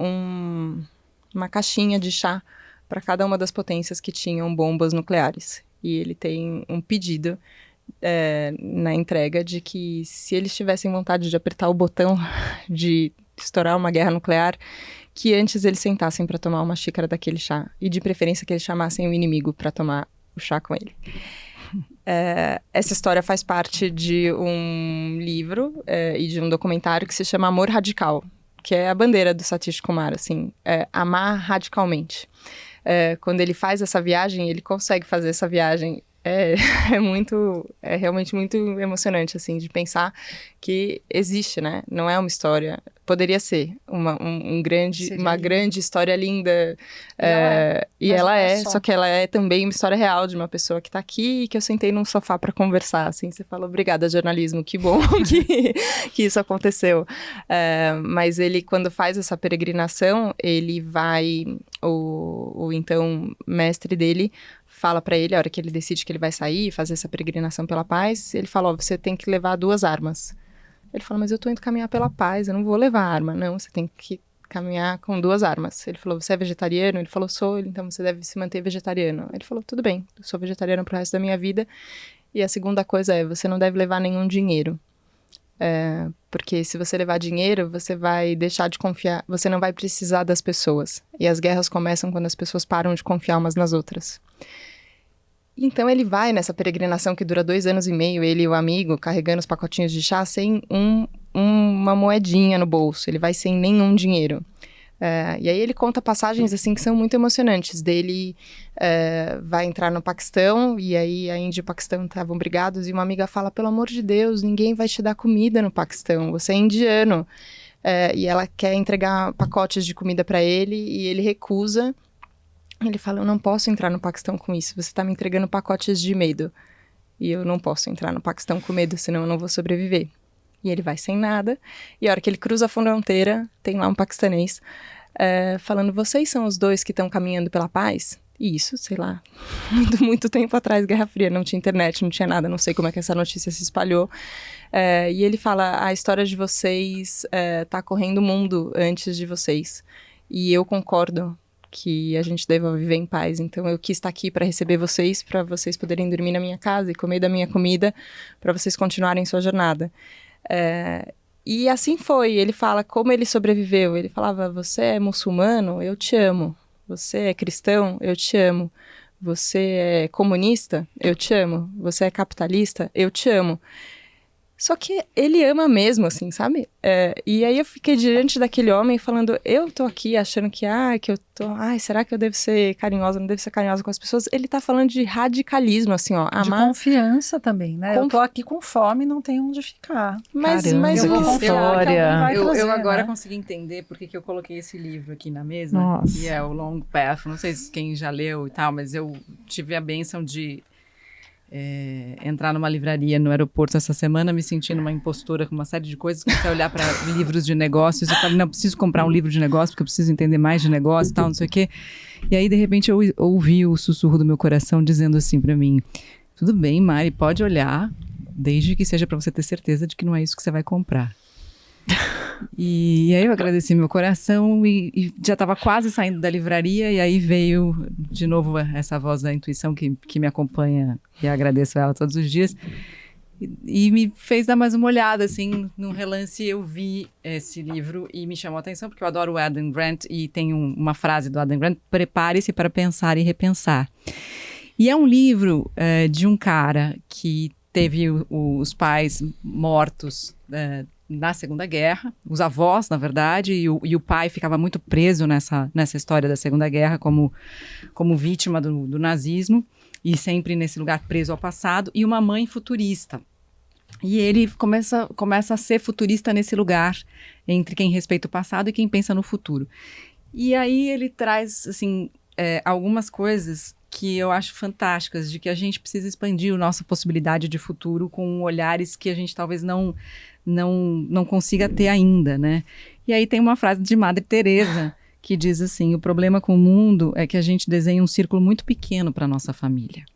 uma caixinha de chá para cada uma das potências que tinham bombas nucleares. E ele tem um pedido na entrega de que, se eles tivessem vontade de apertar o botão de estourar uma guerra nuclear, que antes eles sentassem para tomar uma xícara daquele chá. E de preferência que eles chamassem o inimigo para tomar o chá com ele. Essa história faz parte de um livro e de um documentário que se chama Amor Radical, que é a bandeira do Satish Kumar, assim, amar radicalmente. Quando ele faz essa viagem, ele consegue fazer essa viagem. É realmente muito emocionante, assim, de pensar que existe, né? Não é uma história. poderia ser uma grande história linda. E ela é. Só que ela é também uma história real de uma pessoa que tá aqui e que eu sentei num sofá para conversar, assim. Você fala, obrigada, jornalismo, que bom que isso aconteceu. Mas ele, quando faz essa peregrinação, ele vai, o então mestre dele fala para ele, a hora que ele decide que ele vai sair, fazer essa peregrinação pela paz, ele fala, você tem que levar 2 armas. Ele fala, mas eu tô indo caminhar pela paz, eu não vou levar arma. Não, você tem que caminhar com 2 armas. Ele falou, você é vegetariano? Ele falou, sou. Então você deve se manter vegetariano. Ele falou, tudo bem, eu sou vegetariano pro resto da minha vida. E a segunda coisa é, você não deve levar nenhum dinheiro. Porque se você levar dinheiro, você vai deixar de confiar, você não vai precisar das pessoas. E as guerras começam quando as pessoas param de confiar umas nas outras. Então ele vai nessa peregrinação que dura 2 anos e meio, ele e o amigo, carregando os pacotinhos de chá sem uma moedinha no bolso, ele vai sem nenhum dinheiro. E aí ele conta passagens assim que são muito emocionantes, dele vai entrar no Paquistão, e aí a Índia e o Paquistão estavam brigados, e uma amiga fala, pelo amor de Deus, ninguém vai te dar comida no Paquistão, você é indiano. E ela quer entregar pacotes de comida para ele, e ele recusa. Ele fala, eu não posso entrar no Paquistão com isso, você está me entregando pacotes de medo. E eu não posso entrar no Paquistão com medo, senão eu não vou sobreviver. E ele vai sem nada, e a hora que ele cruza a fronteira, tem lá um paquistanês falando, vocês são os 2 que estão caminhando pela paz? E isso, sei lá, muito tempo atrás, Guerra Fria, não tinha internet, não tinha nada, não sei como é que essa notícia se espalhou. E ele fala, a história de vocês tá correndo o mundo antes de vocês. E eu concordo que a gente deva viver em paz. Então eu quis estar aqui para receber vocês, para vocês poderem dormir na minha casa e comer da minha comida, para vocês continuarem sua jornada. E assim foi. Ele fala como ele sobreviveu. Ele falava, você é muçulmano? Eu te amo. Você é cristão? Eu te amo. Você é comunista? Eu te amo. Você é capitalista? Eu te amo. Só que ele ama mesmo, assim, sabe? E aí eu fiquei diante daquele homem falando, eu tô aqui achando que eu tô... será que eu devo ser carinhosa? Não devo ser carinhosa com as pessoas? Ele tá falando de radicalismo, assim, ó. De confiança também, né? Eu tô aqui com fome, não tenho onde ficar. Mas eu vou confiar que alguém vai trazer, eu agora né? consegui entender por que eu coloquei esse livro aqui na mesa, Nossa. que é o Long Path. Não sei quem já leu e tal, mas eu tive a bênção de entrar numa livraria no aeroporto essa semana, me sentindo uma impostora com uma série de coisas, comecei a olhar para livros de negócios, eu falei, não, preciso comprar um livro de negócio, porque eu preciso entender mais de negócio e tal, não sei o quê. E aí, de repente, eu ouvi o sussurro do meu coração dizendo assim para mim, tudo bem, Mari, pode olhar, desde que seja para você ter certeza de que não é isso que você vai comprar. E aí eu agradeci meu coração e já estava quase saindo da livraria, e aí veio de novo essa voz da intuição que me acompanha, e agradeço ela todos os dias, e me fez dar mais uma olhada, assim, num relance eu vi esse livro e me chamou a atenção, porque eu adoro o Adam Grant, e tem uma frase do Adam Grant, prepare-se para pensar e repensar. E é um livro de um cara que teve os pais mortos na Segunda Guerra, os avós, na verdade, e o pai ficava muito preso nessa história da Segunda Guerra como vítima do nazismo, e sempre nesse lugar preso ao passado, e uma mãe futurista. E ele começa a ser futurista nesse lugar, entre quem respeita o passado e quem pensa no futuro. E aí ele traz, assim, algumas coisas que eu acho fantásticas, de que a gente precisa expandir a nossa possibilidade de futuro com olhares que a gente talvez não consiga ter ainda, né? E aí tem uma frase de Madre Teresa que diz assim, o problema com o mundo é que a gente desenha um círculo muito pequeno para nossa família.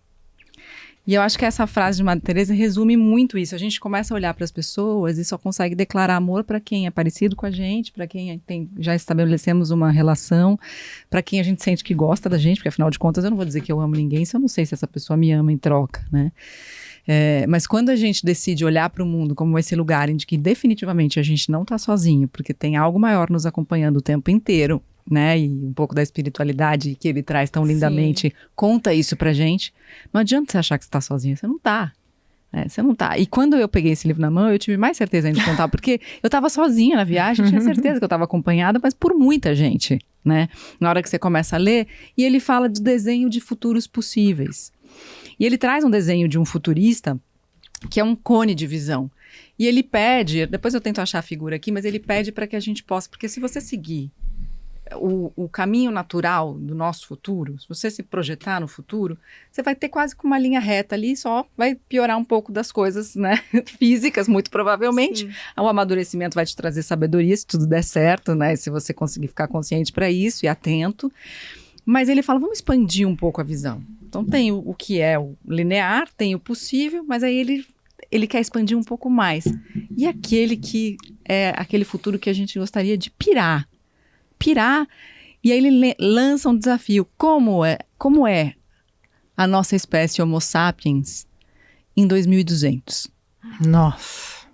E eu acho que essa frase de Madre Teresa resume muito isso. A gente começa a olhar para as pessoas e só consegue declarar amor para quem é parecido com a gente, para quem já estabelecemos uma relação, para quem a gente sente que gosta da gente, porque afinal de contas eu não vou dizer que eu amo ninguém se eu não sei se essa pessoa me ama em troca, né? Mas quando a gente decide olhar para o mundo como esse lugar em que definitivamente a gente não está sozinho, porque tem algo maior nos acompanhando o tempo inteiro, né, e um pouco da espiritualidade que ele traz tão lindamente, conta isso pra gente, não adianta você achar que você tá sozinha, você não tá. Você não tá. E quando eu peguei esse livro na mão, eu tive mais certeza ainda de contar, porque eu tava sozinha na viagem, tinha certeza que eu tava acompanhada, mas por muita gente, né, na hora que você começa a ler, e ele fala do desenho de futuros possíveis. E ele traz um desenho de um futurista que é um cone de visão. E ele pede, depois eu tento achar a figura aqui, mas ele pede para que a gente possa, porque se você seguir o caminho natural do nosso futuro, se você se projetar no futuro, você vai ter quase que uma linha reta ali, só vai piorar um pouco das coisas, né, físicas, muito provavelmente. Sim. O amadurecimento vai te trazer sabedoria, se tudo der certo, né, se você conseguir ficar consciente para isso e atento. Mas ele fala, vamos expandir um pouco a visão. Então tem o que é o linear, tem o possível, mas aí ele quer expandir um pouco mais. E aquele que é aquele futuro que a gente gostaria de pirar. E aí ele lança um desafio. Como é a nossa espécie Homo sapiens em 2200? Nossa.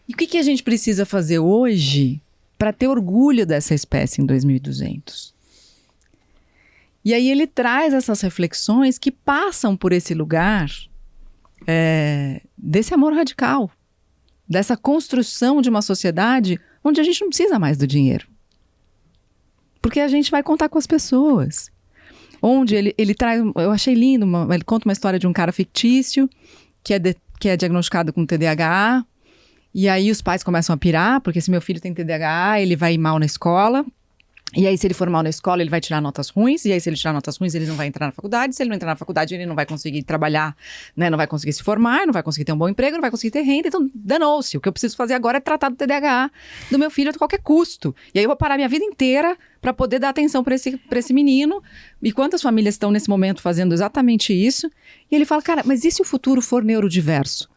E o que a gente precisa fazer hoje para ter orgulho dessa espécie em 2200? E aí ele traz essas reflexões que passam por esse lugar desse amor radical, dessa construção de uma sociedade onde a gente não precisa mais do dinheiro. Porque a gente vai contar com as pessoas. Onde ele traz, eu achei lindo, ele conta uma história de um cara fictício que é diagnosticado com TDAH, e aí os pais começam a pirar, porque se meu filho tem TDAH, ele vai ir mal na escola. E aí, se ele for mal na escola, ele vai tirar notas ruins. E aí, se ele tirar notas ruins, ele não vai entrar na faculdade. Se ele não entrar na faculdade, ele não vai conseguir trabalhar, né? Não vai conseguir se formar, não vai conseguir ter um bom emprego, não vai conseguir ter renda. Então, danou-se. O que eu preciso fazer agora é tratar do TDAH do meu filho a qualquer custo. E aí, eu vou parar minha vida inteira para poder dar atenção para esse menino. E quantas famílias estão nesse momento fazendo exatamente isso? E ele fala, cara, mas e se o futuro for neurodiverso?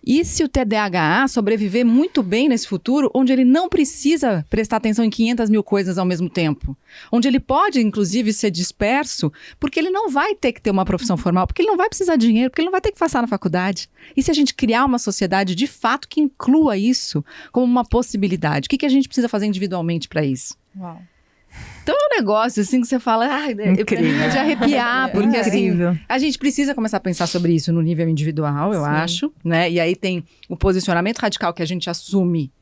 E se o TDAH sobreviver muito bem nesse futuro, onde ele não precisa prestar atenção em 500 mil coisas ao mesmo tempo? Onde ele pode, inclusive, ser disperso, porque ele não vai ter que ter uma profissão formal, porque ele não vai precisar de dinheiro, porque ele não vai ter que passar na faculdade. E se a gente criar uma sociedade, de fato, que inclua isso como uma possibilidade? O que a gente precisa fazer individualmente para isso? Uau. Então é um negócio assim que você fala, pra mim é de arrepiar, porque assim, a gente precisa começar a pensar sobre isso no nível individual, eu acho, né? E aí tem o posicionamento radical que a gente assume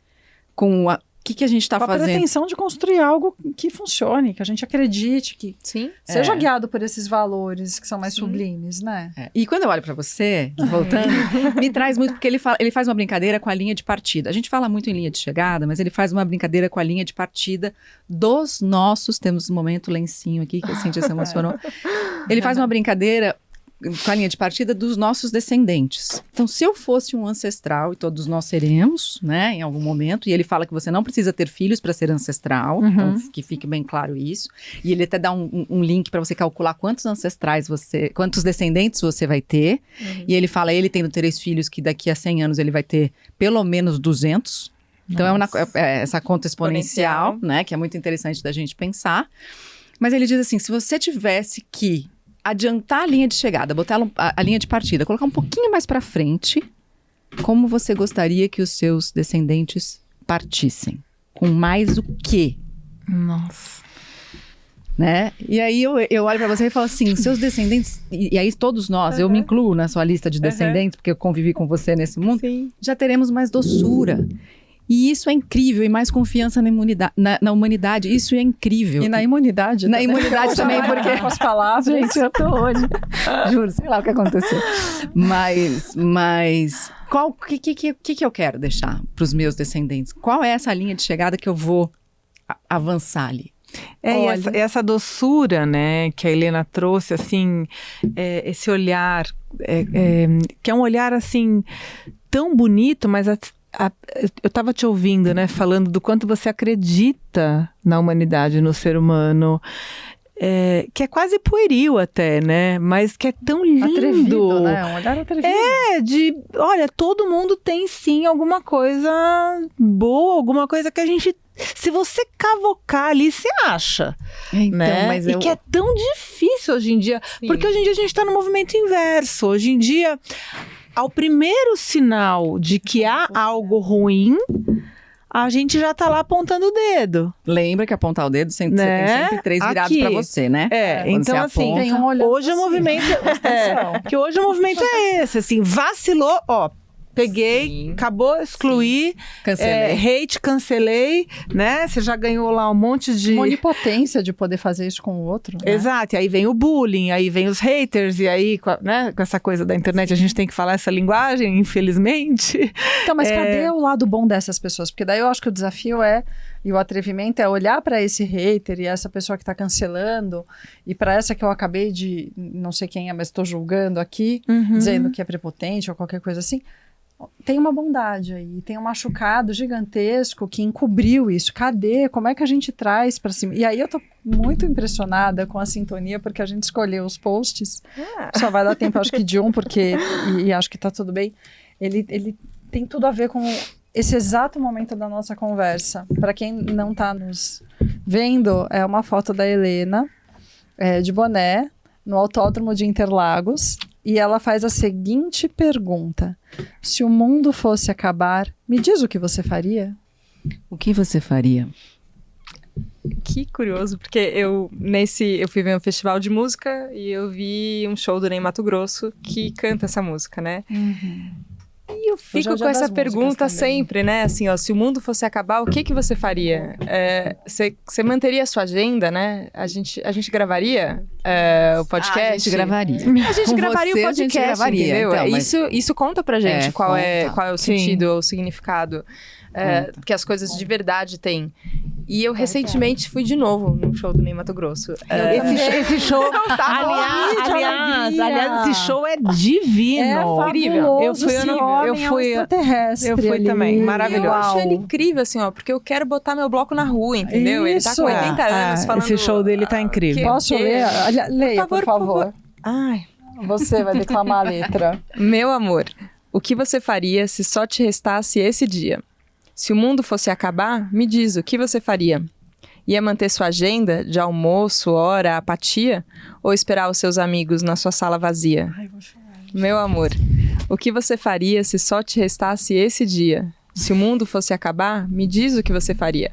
com o que a gente está fazendo. Com a pretensão de construir algo que funcione, que a gente acredite, que seja guiado por esses valores que são mais sublimes, né? E quando eu olho para você, voltando, me traz muito, porque ele faz uma brincadeira com a linha de partida. A gente fala muito em linha de chegada, mas ele faz uma brincadeira com a linha de partida dos nossos, temos um momento lencinho aqui, que a Cíntia se emocionou. Ele faz uma brincadeira com a linha de partida dos nossos descendentes. Então, se eu fosse um ancestral, e todos nós seremos, né, em algum momento, e ele fala que você não precisa ter filhos para ser ancestral, então que fique bem claro isso, e ele até dá um link para você calcular quantos descendentes você vai ter, e ele fala, ele tendo 3 filhos, que daqui a 100 anos ele vai ter pelo menos 200, então é essa conta exponencial, né, que é muito interessante da gente pensar, mas ele diz assim, se você tivesse que adiantar a linha de chegada, botar a linha de partida, colocar um pouquinho mais para frente, como você gostaria que os seus descendentes partissem? Com mais o quê? Nossa. Né? E aí eu olho para você e falo assim, seus descendentes, e aí todos nós, eu me incluo na sua lista de descendentes, porque eu convivi com você nesse mundo, já teremos mais doçura. E isso é incrível, e mais confiança na humanidade, isso é incrível. E na imunidade. Na imunidade também, porque... Com as palavras. Gente, eu tô hoje. Juro, sei lá o que aconteceu. Mas o que eu quero deixar para os meus descendentes? Qual é essa linha de chegada que eu vou avançar ali? E essa doçura, né, que a Helena trouxe, assim, esse olhar, que é um olhar, assim, tão bonito, mas... eu estava te ouvindo, né, falando do quanto você acredita na humanidade, no ser humano, que é quase pueril até, né, mas que é tão lindo. Atrevido, né, um olhar atrevido. Olha, todo mundo tem sim alguma coisa boa, alguma coisa que a gente, se você cavocar ali, você acha, então, né? Mas que é tão difícil hoje em dia, porque hoje em dia a gente está no movimento inverso, hoje em dia... Ao primeiro sinal de que há algo ruim, a gente já tá lá apontando o dedo. Lembra que apontar o dedo, você tem sempre 3 virados para você, né? Então assim, tem um hoje o movimento... que hoje o movimento é esse, assim, vacilou, Peguei, Sim. acabou, excluí, hate, cancelei, né? Você já ganhou lá um monte de... Uma onipotência de poder fazer isso com o outro. Né? Exato, e aí vem o bullying, aí vem os haters, e aí, né, com essa coisa da internet, a gente tem que falar essa linguagem, infelizmente. Então, mas cadê o lado bom dessas pessoas? Porque daí eu acho que o desafio e o atrevimento é olhar para esse hater e essa pessoa que está cancelando, e para essa que eu acabei de, não sei quem é, mas estou julgando aqui, dizendo que é prepotente ou qualquer coisa assim. Tem uma bondade aí, tem um machucado gigantesco que encobriu isso. Cadê? Como é que a gente traz para cima? E aí eu tô muito impressionada com a sintonia, porque a gente escolheu os posts. Só vai dar tempo, acho que de um, porque e acho que tá tudo bem. Ele tem tudo a ver com esse exato momento da nossa conversa. Para quem não tá nos vendo, é uma foto da Helena de boné no Autódromo de Interlagos. E ela faz a seguinte pergunta: se o mundo fosse acabar, me diz o que você faria? O que você faria? Que curioso, porque eu fui ver um festival de música e eu vi um show do Ney Matogrosso que canta essa música, né? E eu fico com essa pergunta sempre, né? Assim, ó, se o mundo fosse acabar, o que você faria? Você manteria a sua agenda, né? A gente gravaria o podcast? A gente gravaria. A gente gravaria o podcast, entendeu? Então, mas... Isso conta pra gente qual é o sentido ou o significado que as coisas de verdade têm. E eu recentemente fui de novo num show do Ney Matogrosso. Esse show, aliás, esse show é divino. Incrível. Eu fui também, maravilhoso. Eu acho ele incrível, assim, ó, porque eu quero botar meu bloco na rua, entendeu? Ele tá com 80 anos falando... Esse show dele tá incrível. Posso ler? Leia, por favor. Ai. Você vai declamar a letra. Meu amor, o que você faria se só te restasse esse dia? Se o mundo fosse acabar, me diz, o que você faria? Ia manter sua agenda de almoço, hora, apatia? Ou esperar os seus amigos na sua sala vazia? Ai, vou chorar. Meu amor, o que você faria se só te restasse esse dia? Se o mundo fosse acabar, me diz o que você faria.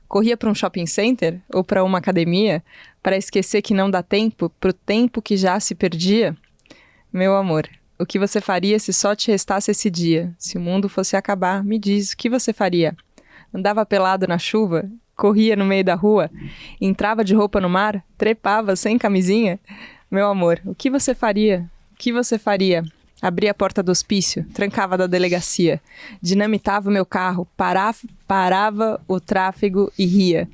Corria para um shopping center ou para uma academia para esquecer que não dá tempo pro tempo que já se perdia? Meu amor, o que você faria se só te restasse esse dia? Se o mundo fosse acabar, me diz, o que você faria? Andava pelado na chuva? Corria no meio da rua? Entrava de roupa no mar? Trepava sem camisinha? Meu amor, o que você faria? O que você faria? Abria a porta do hospício, trancava da delegacia, dinamitava o meu carro, parava o tráfego e ria.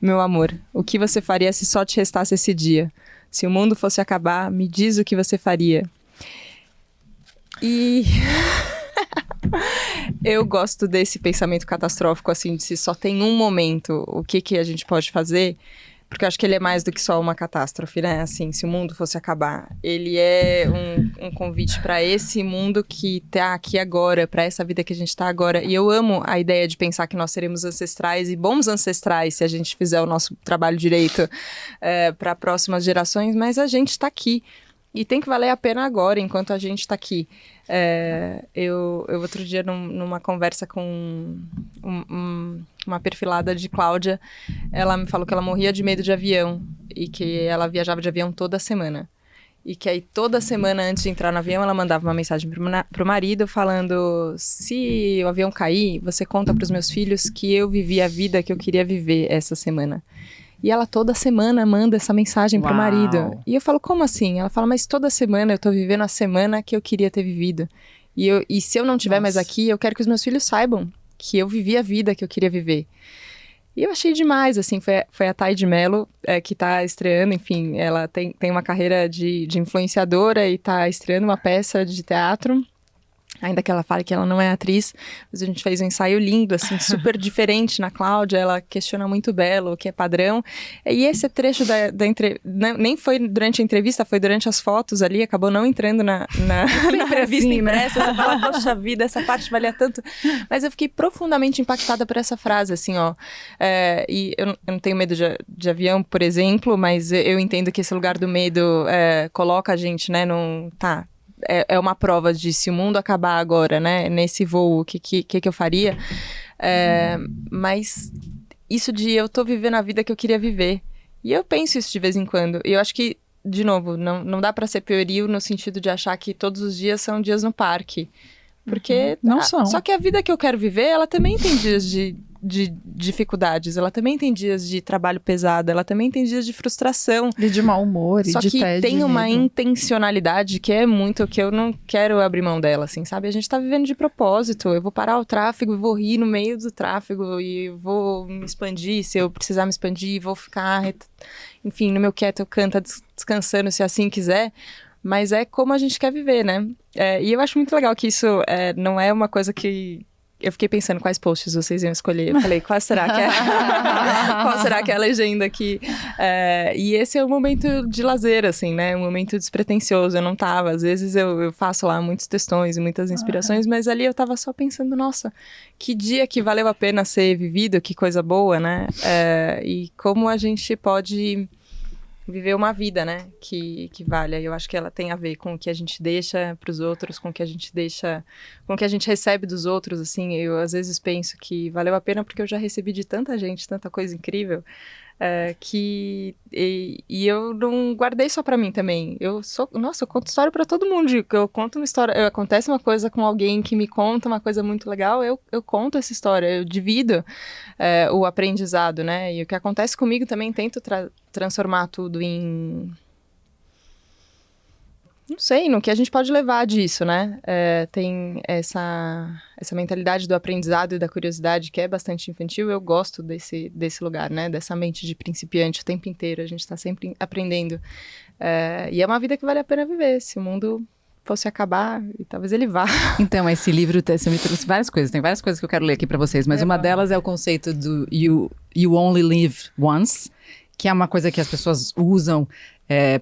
Meu amor, o que você faria se só te restasse esse dia? Se o mundo fosse acabar, me diz o que você faria. E eu gosto desse pensamento catastrófico, assim, de se só tem um momento, o que a gente pode fazer, porque eu acho que ele é mais do que só uma catástrofe, né? Assim, se o mundo fosse acabar, ele é um convite para esse mundo que tá aqui agora, para essa vida que a gente tá agora. E eu amo a ideia de pensar que nós seremos ancestrais e bons ancestrais se a gente fizer o nosso trabalho direito para próximas gerações, mas a gente tá aqui. E tem que valer a pena agora, enquanto a gente tá aqui. Eu outro dia, numa conversa com uma perfilada de Cláudia, ela me falou que ela morria de medo de avião e que ela viajava de avião toda semana. E que aí toda semana, antes de entrar no avião, ela mandava uma mensagem pro marido falando: se o avião cair, você conta pros meus filhos que eu vivi a vida que eu queria viver essa semana. E ela toda semana manda essa mensagem pro marido. E eu falo, como assim? Ela fala, mas toda semana eu tô vivendo a semana que eu queria ter vivido. E se eu não estiver mais aqui, eu quero que os meus filhos saibam que eu vivi a vida que eu queria viver. E eu achei demais, assim, foi a Thay de Mello que tá estreando, enfim, ela tem uma carreira de influenciadora e tá estreando uma peça de teatro. Ainda que ela fale que ela não é atriz, mas a gente fez um ensaio lindo, assim, super diferente na Cláudia, ela questiona muito belo, o que é padrão. E esse trecho da entrevista, nem foi durante a entrevista, foi durante as fotos ali, acabou não entrando na entrevista assim, impressa, você fala, poxa vida, essa parte valia tanto. Mas eu fiquei profundamente impactada por essa frase, assim, ó. E eu não tenho medo de avião, por exemplo, mas eu entendo que esse lugar do medo coloca a gente, né, é uma prova de se o mundo acabar agora, né, nesse voo, o que eu faria. Mas isso de eu tô vivendo a vida que eu queria viver. E eu penso isso de vez em quando. E eu acho que, de novo, não dá pra ser pueril no sentido de achar que todos os dias são dias no parque. Porque Não são. Só que a vida que eu quero viver, ela também tem dias de dificuldades, ela também tem dias de trabalho pesado, ela também tem dias de frustração. E de mau humor, e Só de que tédio. tem uma medo. intencionalidade que é muito que eu não quero abrir mão dela, assim, sabe? A gente tá vivendo de propósito, eu vou parar o tráfego e vou rir no meio do tráfego e vou me expandir, se eu precisar me expandir, vou ficar, enfim, no meu quieto eu canto descansando, se assim quiser. Mas é como a gente quer viver, né? E eu acho muito legal que isso não é uma coisa que... Eu fiquei pensando quais posts vocês iam escolher. Eu falei, qual será que é a legenda aqui? E esse é um momento de lazer, assim, né? Um momento despretensioso. Eu não tava. Às vezes eu faço lá muitos textões e muitas inspirações, mas ali eu tava só pensando, nossa, que dia que valeu a pena ser vivido, que coisa boa, né? E como a gente pode viver uma vida, né, que valha. Eu acho que ela tem a ver com o que a gente deixa para os outros, com o que a gente deixa, com o que a gente recebe dos outros, assim. Eu às vezes penso que valeu a pena porque eu já recebi de tanta gente, tanta coisa incrível, que eu não guardei só para mim também. Eu conto história para todo mundo. Eu conto uma história, acontece uma coisa com alguém que me conta uma coisa muito legal, eu conto essa história, eu divido o aprendizado, né? E o que acontece comigo também, tento transformar tudo em... Não sei, no que a gente pode levar disso, né? Tem essa mentalidade do aprendizado e da curiosidade que é bastante infantil. Eu gosto desse lugar, né? Dessa mente de principiante o tempo inteiro. A gente está sempre aprendendo. E é uma vida que vale a pena viver. Se o mundo fosse acabar, e talvez ele vá. Então, esse livro, você me trouxe várias coisas. Tem várias coisas que eu quero ler aqui para vocês. Mas uma delas é o conceito do You Only Live Once, que é uma coisa que as pessoas usam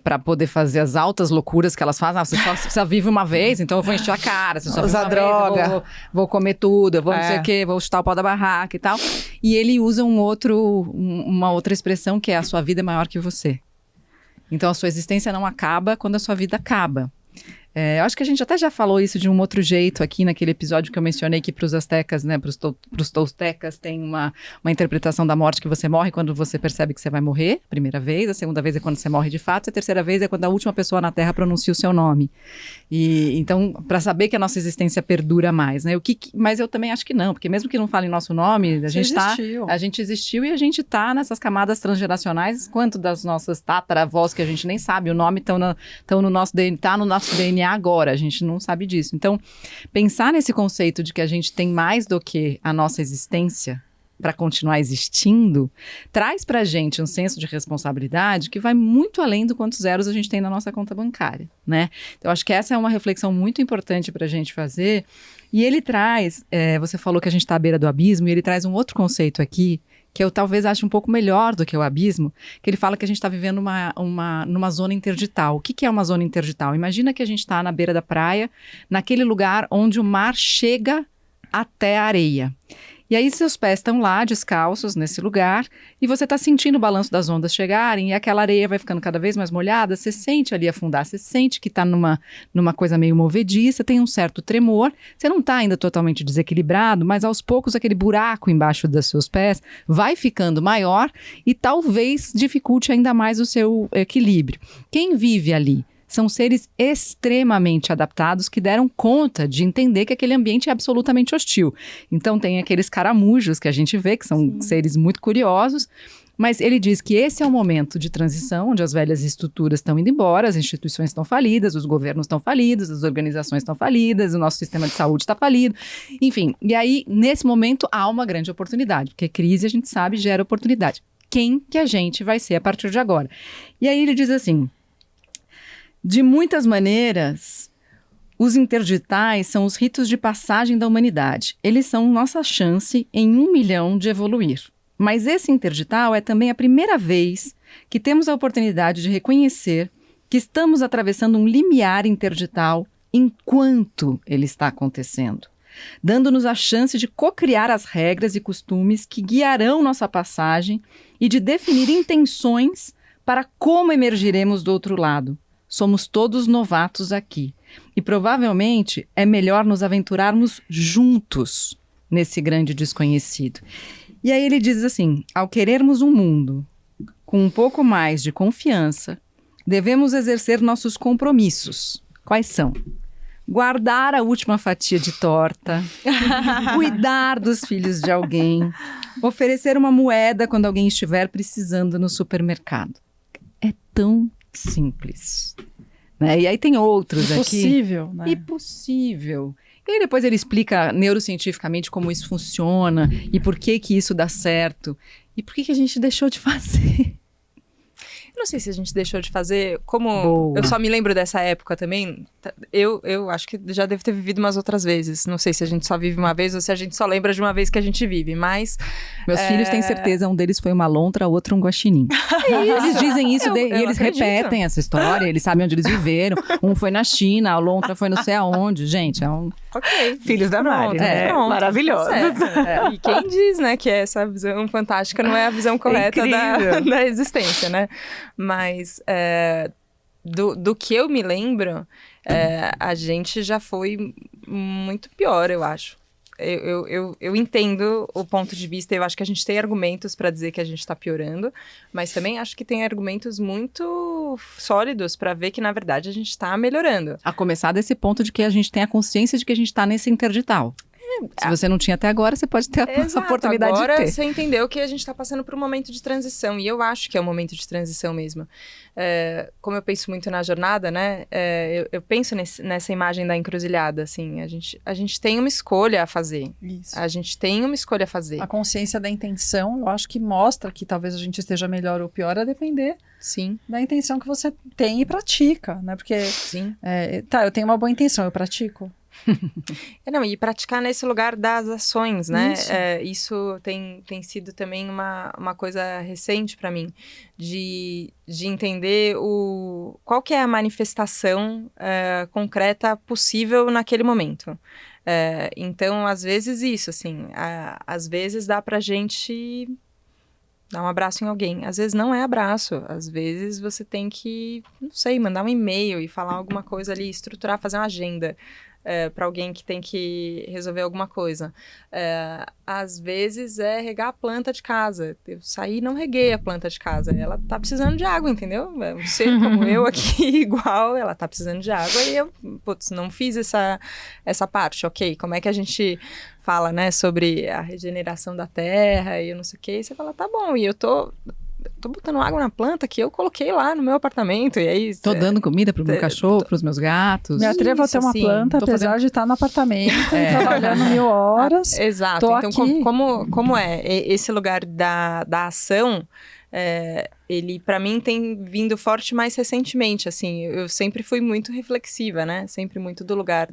para poder fazer as altas loucuras que elas fazem. Você só vive uma vez, então eu vou encher a cara. Você só Usar vive uma droga. vez, eu vou comer tudo, eu vou não sei o quê, vou chutar o pau da barraca e tal. E ele usa uma outra expressão que é: a sua vida é maior que você. Então a sua existência não acaba quando a sua vida acaba. Eu acho que a gente até já falou isso de um outro jeito aqui naquele episódio que eu mencionei que para os astecas, né, para os toltecas tem uma interpretação da morte que você morre quando você percebe que você vai morrer, a primeira vez, a segunda vez é quando você morre de fato, e a terceira vez é quando a última pessoa na Terra pronuncia o seu nome. E então, para saber que a nossa existência perdura mais, né? Mas eu também acho que não, porque mesmo que não fale nosso nome, a gente existiu e a gente está nessas camadas transgeracionais, quanto das nossas tataravós que a gente nem sabe o nome, estão no nosso DNA, tá no nosso DNA agora, a gente não sabe disso. Então, pensar nesse conceito de que a gente tem mais do que a nossa existência para continuar existindo, traz pra gente um senso de responsabilidade que vai muito além do quantos zeros a gente tem na nossa conta bancária, né? Então, acho que essa é uma reflexão muito importante pra gente fazer. E ele traz, você falou que a gente está à beira do abismo, e ele traz um outro conceito aqui, que eu talvez ache um pouco melhor do que o abismo, que ele fala que a gente está vivendo numa zona interdital. O que é uma zona interdital? Imagina que a gente está na beira da praia, naquele lugar onde o mar chega até a areia. E aí seus pés estão lá, descalços, nesse lugar, e você está sentindo o balanço das ondas chegarem, e aquela areia vai ficando cada vez mais molhada, você sente ali afundar, você sente que está numa coisa meio movediça, tem um certo tremor, você não está ainda totalmente desequilibrado, mas aos poucos aquele buraco embaixo dos seus pés vai ficando maior e talvez dificulte ainda mais o seu equilíbrio. Quem vive ali? São seres extremamente adaptados que deram conta de entender que aquele ambiente é absolutamente hostil. Então tem aqueles caramujos que a gente vê, que são seres muito curiosos, mas ele diz que esse é o momento de transição, onde as velhas estruturas estão indo embora, as instituições estão falidas, os governos estão falidos, as organizações estão falidas, o nosso sistema de saúde está falido, enfim. E aí, nesse momento, há uma grande oportunidade, porque crise, a gente sabe, gera oportunidade. Quem que a gente vai ser a partir de agora? E aí ele diz assim: de muitas maneiras, os interditais são os ritos de passagem da humanidade. Eles são nossa chance em 1 milhão de evoluir. Mas esse interdital é também a primeira vez que temos a oportunidade de reconhecer que estamos atravessando um limiar interdital enquanto ele está acontecendo, dando-nos a chance de cocriar as regras e costumes que guiarão nossa passagem e de definir intenções para como emergiremos do outro lado. Somos todos novatos aqui e provavelmente é melhor nos aventurarmos juntos nesse grande desconhecido. E aí ele diz assim: ao querermos um mundo com um pouco mais de confiança, devemos exercer nossos compromissos. Quais são? guardar a última fatia de torta, cuidar dos filhos de alguém, oferecer uma moeda quando alguém estiver precisando no supermercado. É tão simples. Né? E aí tem outros Impossível, aqui. né? Impossível. E aí depois ele explica neurocientificamente como isso funciona e por que isso dá certo. E por que a gente deixou de fazer. Não sei se a gente deixou de fazer, como Boa. eu só me lembro dessa época também, eu acho que já devo ter vivido umas outras vezes. Não sei se a gente só vive uma vez ou se a gente só lembra de uma vez que a gente vive, mas... Meus filhos têm certeza, um deles foi uma lontra, o outro um guaxinim. Eles dizem isso e eles acredito. repetem essa história, eles sabem onde eles viveram. Um foi na China, a lontra foi não sei aonde. Gente, é um... Ok. Filhos da Mari, Pronto, né? pronto, Maravilhoso. tá certo. E quem diz, né, que essa visão fantástica não é a visão correta da existência, né? Mas do que eu me lembro, a gente já foi muito pior, eu acho. Eu entendo o ponto de vista, eu acho que a gente tem argumentos para dizer que a gente está piorando, mas também acho que tem argumentos muito sólidos para ver que, na verdade, a gente está melhorando. A começar desse ponto de que a gente tem a consciência de que a gente está nesse interdital. Se você não tinha até agora, você pode ter a oportunidade agora de ter. você entendeu que a gente está passando por um momento de transição, e eu acho que é um momento de transição mesmo. Como eu penso muito na jornada, né, eu penso nessa imagem da encruzilhada, assim, a gente tem uma escolha a fazer. Isso. A gente tem uma escolha a fazer. A consciência da intenção, eu acho que mostra que talvez a gente esteja melhor ou pior a depender Sim, da intenção que você tem e pratica, né? Porque, sim. eu tenho uma boa intenção, eu pratico. Não, e praticar nesse lugar das ações, né? Isso. Isso tem sido também uma coisa recente para mim, de entender qual que é a manifestação concreta possível naquele momento. Então, às vezes isso, assim, às vezes dá pra gente dar um abraço em alguém. Às vezes não é abraço, às vezes você tem que, não sei, mandar um e-mail e falar alguma coisa ali, estruturar, fazer uma agenda. Para alguém que tem que resolver alguma coisa. Às vezes é regar a planta de casa. Eu saí e não reguei a planta de casa. Ela tá precisando de água, entendeu? Um ser como eu aqui, igual, ela tá precisando de água e eu, não fiz essa parte. Ok, como é que a gente fala, né, sobre a regeneração da terra e eu não sei o que, e você fala, tá bom, e eu tô botando água na planta que eu coloquei lá no meu apartamento, e aí... Tô dando comida pro meu cachorro, pros meus gatos. Me atrevo a ter uma sim. planta, apesar de estar no apartamento, trabalhando 1000 horas. Exato. Tô Então, aqui. como é esse lugar da ação, ele, para mim, tem vindo forte mais recentemente, assim. Eu sempre fui muito reflexiva, né? Sempre muito do lugar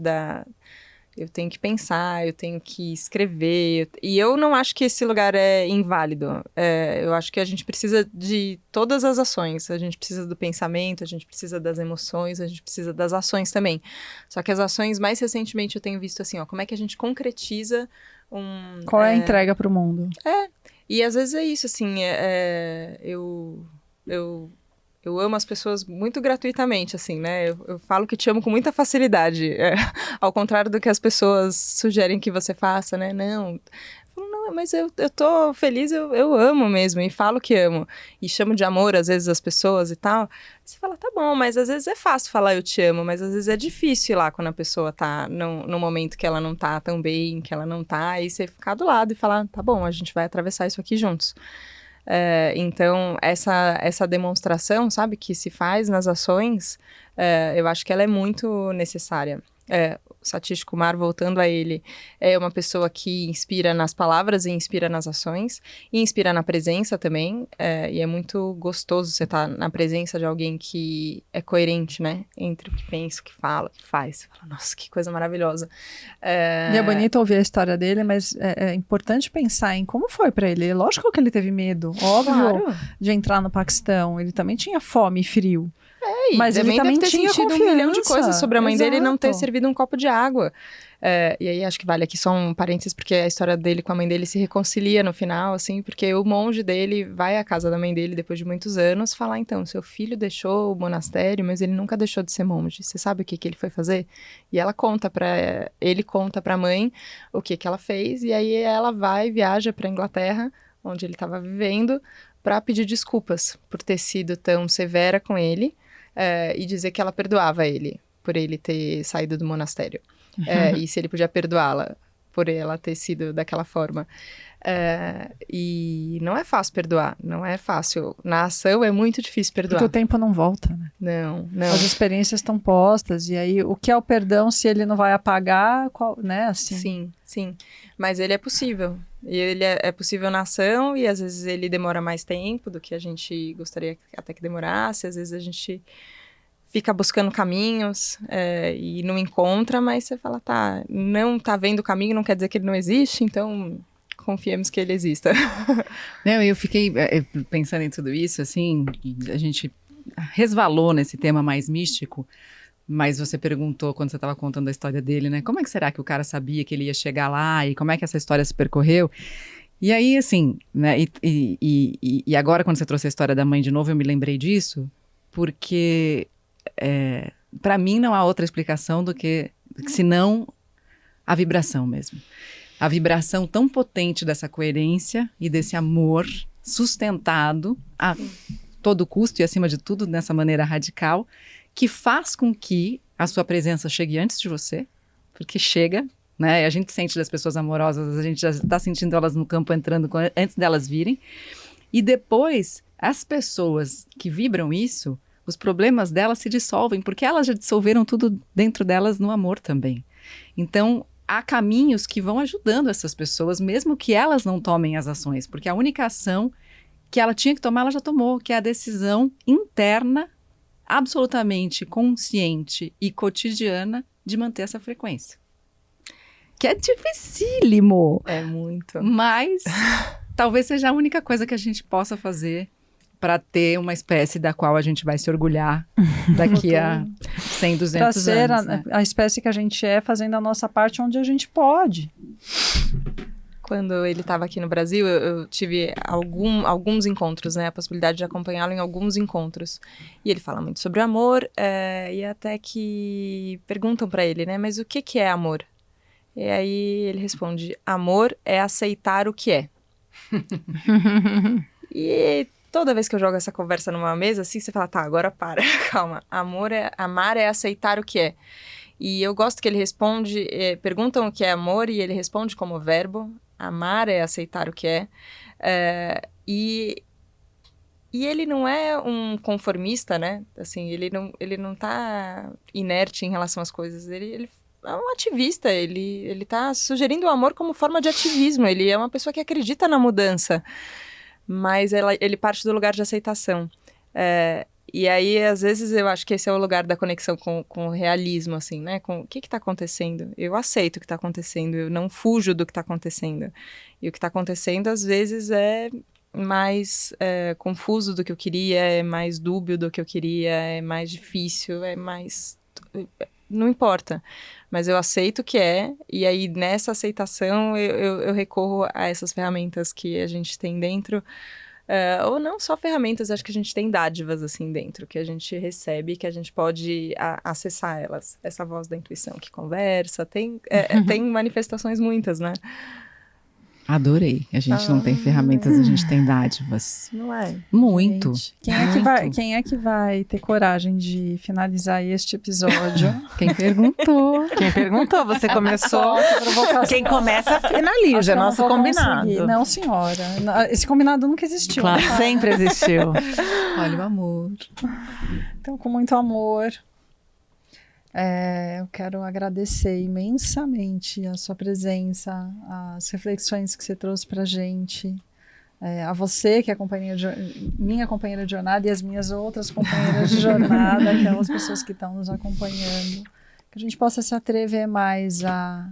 eu tenho que pensar, eu tenho que escrever. E eu não acho que esse lugar é inválido. Eu acho que a gente precisa de todas as ações. A gente precisa do pensamento, a gente precisa das emoções, a gente precisa das ações também. Só que as ações, mais recentemente, eu tenho visto assim, como é que a gente concretiza Qual é a entrega para o mundo? E às vezes é isso, assim, eu amo as pessoas muito gratuitamente, assim, né? Eu falo que te amo com muita facilidade. Ao contrário do que as pessoas sugerem que você faça, né? Não, mas eu tô feliz, eu amo mesmo. E falo que amo. E chamo de amor, às vezes, as pessoas e tal. Você fala, tá bom, mas às vezes é fácil falar eu te amo. Mas às vezes é difícil ir lá quando a pessoa tá no momento que ela não tá tão bem, que ela não tá. E você ficar do lado e falar, tá bom, a gente vai atravessar isso aqui juntos. Então, essa demonstração, sabe, que se faz nas ações, eu acho que ela é muito necessária. O Satish Kumar, voltando a ele, é uma pessoa que inspira nas palavras e inspira nas ações, e inspira na presença também, e é muito gostoso você estar na presença de alguém que é coerente, né, entre o que pensa, o que fala, o que faz. Você fala, nossa, que coisa maravilhosa. E é bonito ouvir a história dele, mas é importante pensar em como foi para ele. Lógico que ele teve medo, óbvio, Claro. de entrar no Paquistão. Ele também tinha fome e frio. Mas ele também deve ter tinha sentido um milhão de confiança. coisas sobre a mãe dele e não ter Exato. servido um copo de água. E aí acho que vale aqui só um parênteses, porque a história dele com a mãe dele se reconcilia no final, assim, porque o monge dele vai à casa da mãe dele depois de muitos anos falar, então, seu filho deixou o monastério, mas ele nunca deixou de ser monge. Você sabe o que ele foi fazer? E ele conta pra mãe o que ela fez, e aí ela viaja pra Inglaterra, onde ele estava vivendo, pra pedir desculpas por ter sido tão severa com ele, e dizer que ela perdoava ele. por ele ter saído do monastério. E se ele podia perdoá-la por ela ter sido daquela forma. E não é fácil perdoar, não é fácil. Na ação é muito difícil perdoar. Porque o tempo não volta, né? Não. As experiências estão postas, e aí o que é o perdão se ele não vai apagar, né? Assim. Sim. Mas ele é possível. E ele é possível na ação, e às vezes ele demora mais tempo do que a gente gostaria até que demorasse. Às vezes a gente fica buscando caminhos e não encontra, mas você fala, tá, não tá vendo o caminho, não quer dizer que ele não existe, então confiemos que ele exista. Não, eu fiquei pensando em tudo isso, assim, a gente resvalou nesse tema mais místico, mas você perguntou, quando você estava contando a história dele, né, como é que será que o cara sabia que ele ia chegar lá, e como é que essa história se percorreu? E aí, assim, né, e agora quando você trouxe a história da mãe de novo, eu me lembrei disso, porque para mim não há outra explicação do que senão a vibração mesmo. A vibração tão potente dessa coerência e desse amor sustentado a todo custo e acima de tudo dessa maneira radical, que faz com que a sua presença chegue antes de você, porque chega, né? A gente sente das pessoas amorosas, a gente já está sentindo elas no campo entrando antes delas virem. E depois, as pessoas que vibram isso, os problemas delas se dissolvem, porque elas já dissolveram tudo dentro delas no amor também. Então, há caminhos que vão ajudando essas pessoas, mesmo que elas não tomem as ações, porque a única ação que ela tinha que tomar, ela já tomou, que é a decisão interna, absolutamente consciente e cotidiana de manter essa frequência. Que é dificílimo. É muito. Mas talvez seja a única coisa que a gente possa fazer para ter uma espécie da qual a gente vai se orgulhar daqui a 100, 200 pra ser anos. Né? a espécie que a gente é, fazendo a nossa parte onde a gente pode. Quando ele estava aqui no Brasil, eu tive alguns encontros, né? A possibilidade de acompanhá-lo em alguns encontros. E ele fala muito sobre amor, e até que perguntam para ele, né? Mas o que é amor? E aí ele responde, amor é aceitar o que é. E toda vez que eu jogo essa conversa numa mesa, assim, você fala, tá, agora para, calma. Amar é aceitar o que é. E eu gosto que ele responde, perguntam o que é amor e ele responde como verbo. Amar é aceitar o que é. E ele não é um conformista, né? Assim, ele não tá inerte em relação às coisas. Ele é um ativista, ele tá sugerindo o amor como forma de ativismo. Ele é uma pessoa que acredita na mudança. Mas ele parte do lugar de aceitação. E aí, às vezes, eu acho que esse é o lugar da conexão com o realismo, assim, né? Com o que está acontecendo? Eu aceito o que está acontecendo, eu não fujo do que está acontecendo. E o que está acontecendo, às vezes, é mais confuso do que eu queria, é mais dúbio do que eu queria, é mais difícil, é mais... Não importa, mas eu aceito o que é, e aí nessa aceitação eu recorro a essas ferramentas que a gente tem dentro, ou não só ferramentas, acho que a gente tem dádivas assim dentro, que a gente recebe, que a gente pode acessar elas, essa voz da intuição que conversa, tem manifestações muitas, né? Adorei. A gente não tem ferramentas, a gente tem dádivas. Não é? Muito. Gente, quem é que vai ter coragem de finalizar este episódio? Quem perguntou? Quem perguntou, você começou. Quem começa, finaliza, é nosso combinado. Não, senhora. Esse combinado nunca existiu. Claro, sempre existiu. Olha o amor. Então, com muito amor, eu quero agradecer imensamente a sua presença, as reflexões que você trouxe pra gente, a você, que é minha companheira de jornada, e as minhas outras companheiras de jornada, aquelas pessoas que estão nos acompanhando, que a gente possa se atrever mais a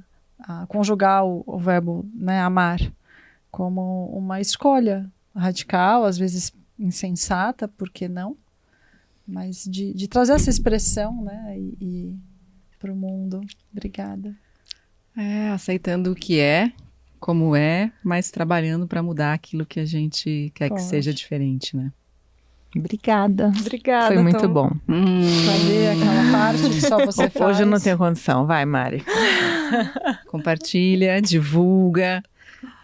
conjugar o verbo, né, amar, como uma escolha radical, às vezes insensata, por que não? Mas de trazer essa expressão, né, e para o mundo. Obrigada. Aceitando o que é, como é, mas trabalhando para mudar aquilo que a gente quer que seja diferente, né? Obrigada. Obrigada, foi muito Tom. bom. Fazer aquela parte que só você faz. Hoje eu não tenho condição. Vai, Mari. Compartilha, divulga.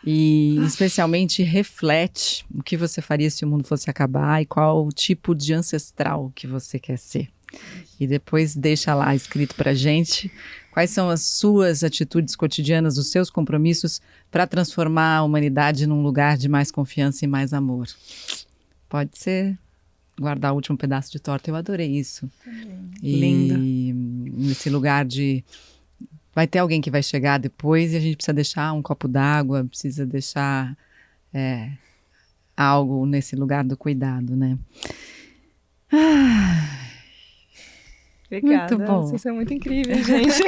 E especialmente reflete o que você faria se o mundo fosse acabar e qual o tipo de ancestral que você quer ser. E depois deixa lá escrito pra gente quais são as suas atitudes cotidianas, os seus compromissos para transformar a humanidade num lugar de mais confiança e mais amor. Pode ser guardar o último pedaço de torta, eu adorei isso. Lindo. E nesse lugar de... Vai ter alguém que vai chegar depois e a gente precisa deixar um copo d'água, precisa deixar algo nesse lugar do cuidado, né? Obrigada. Muito bom. Vocês são muito incríveis, gente.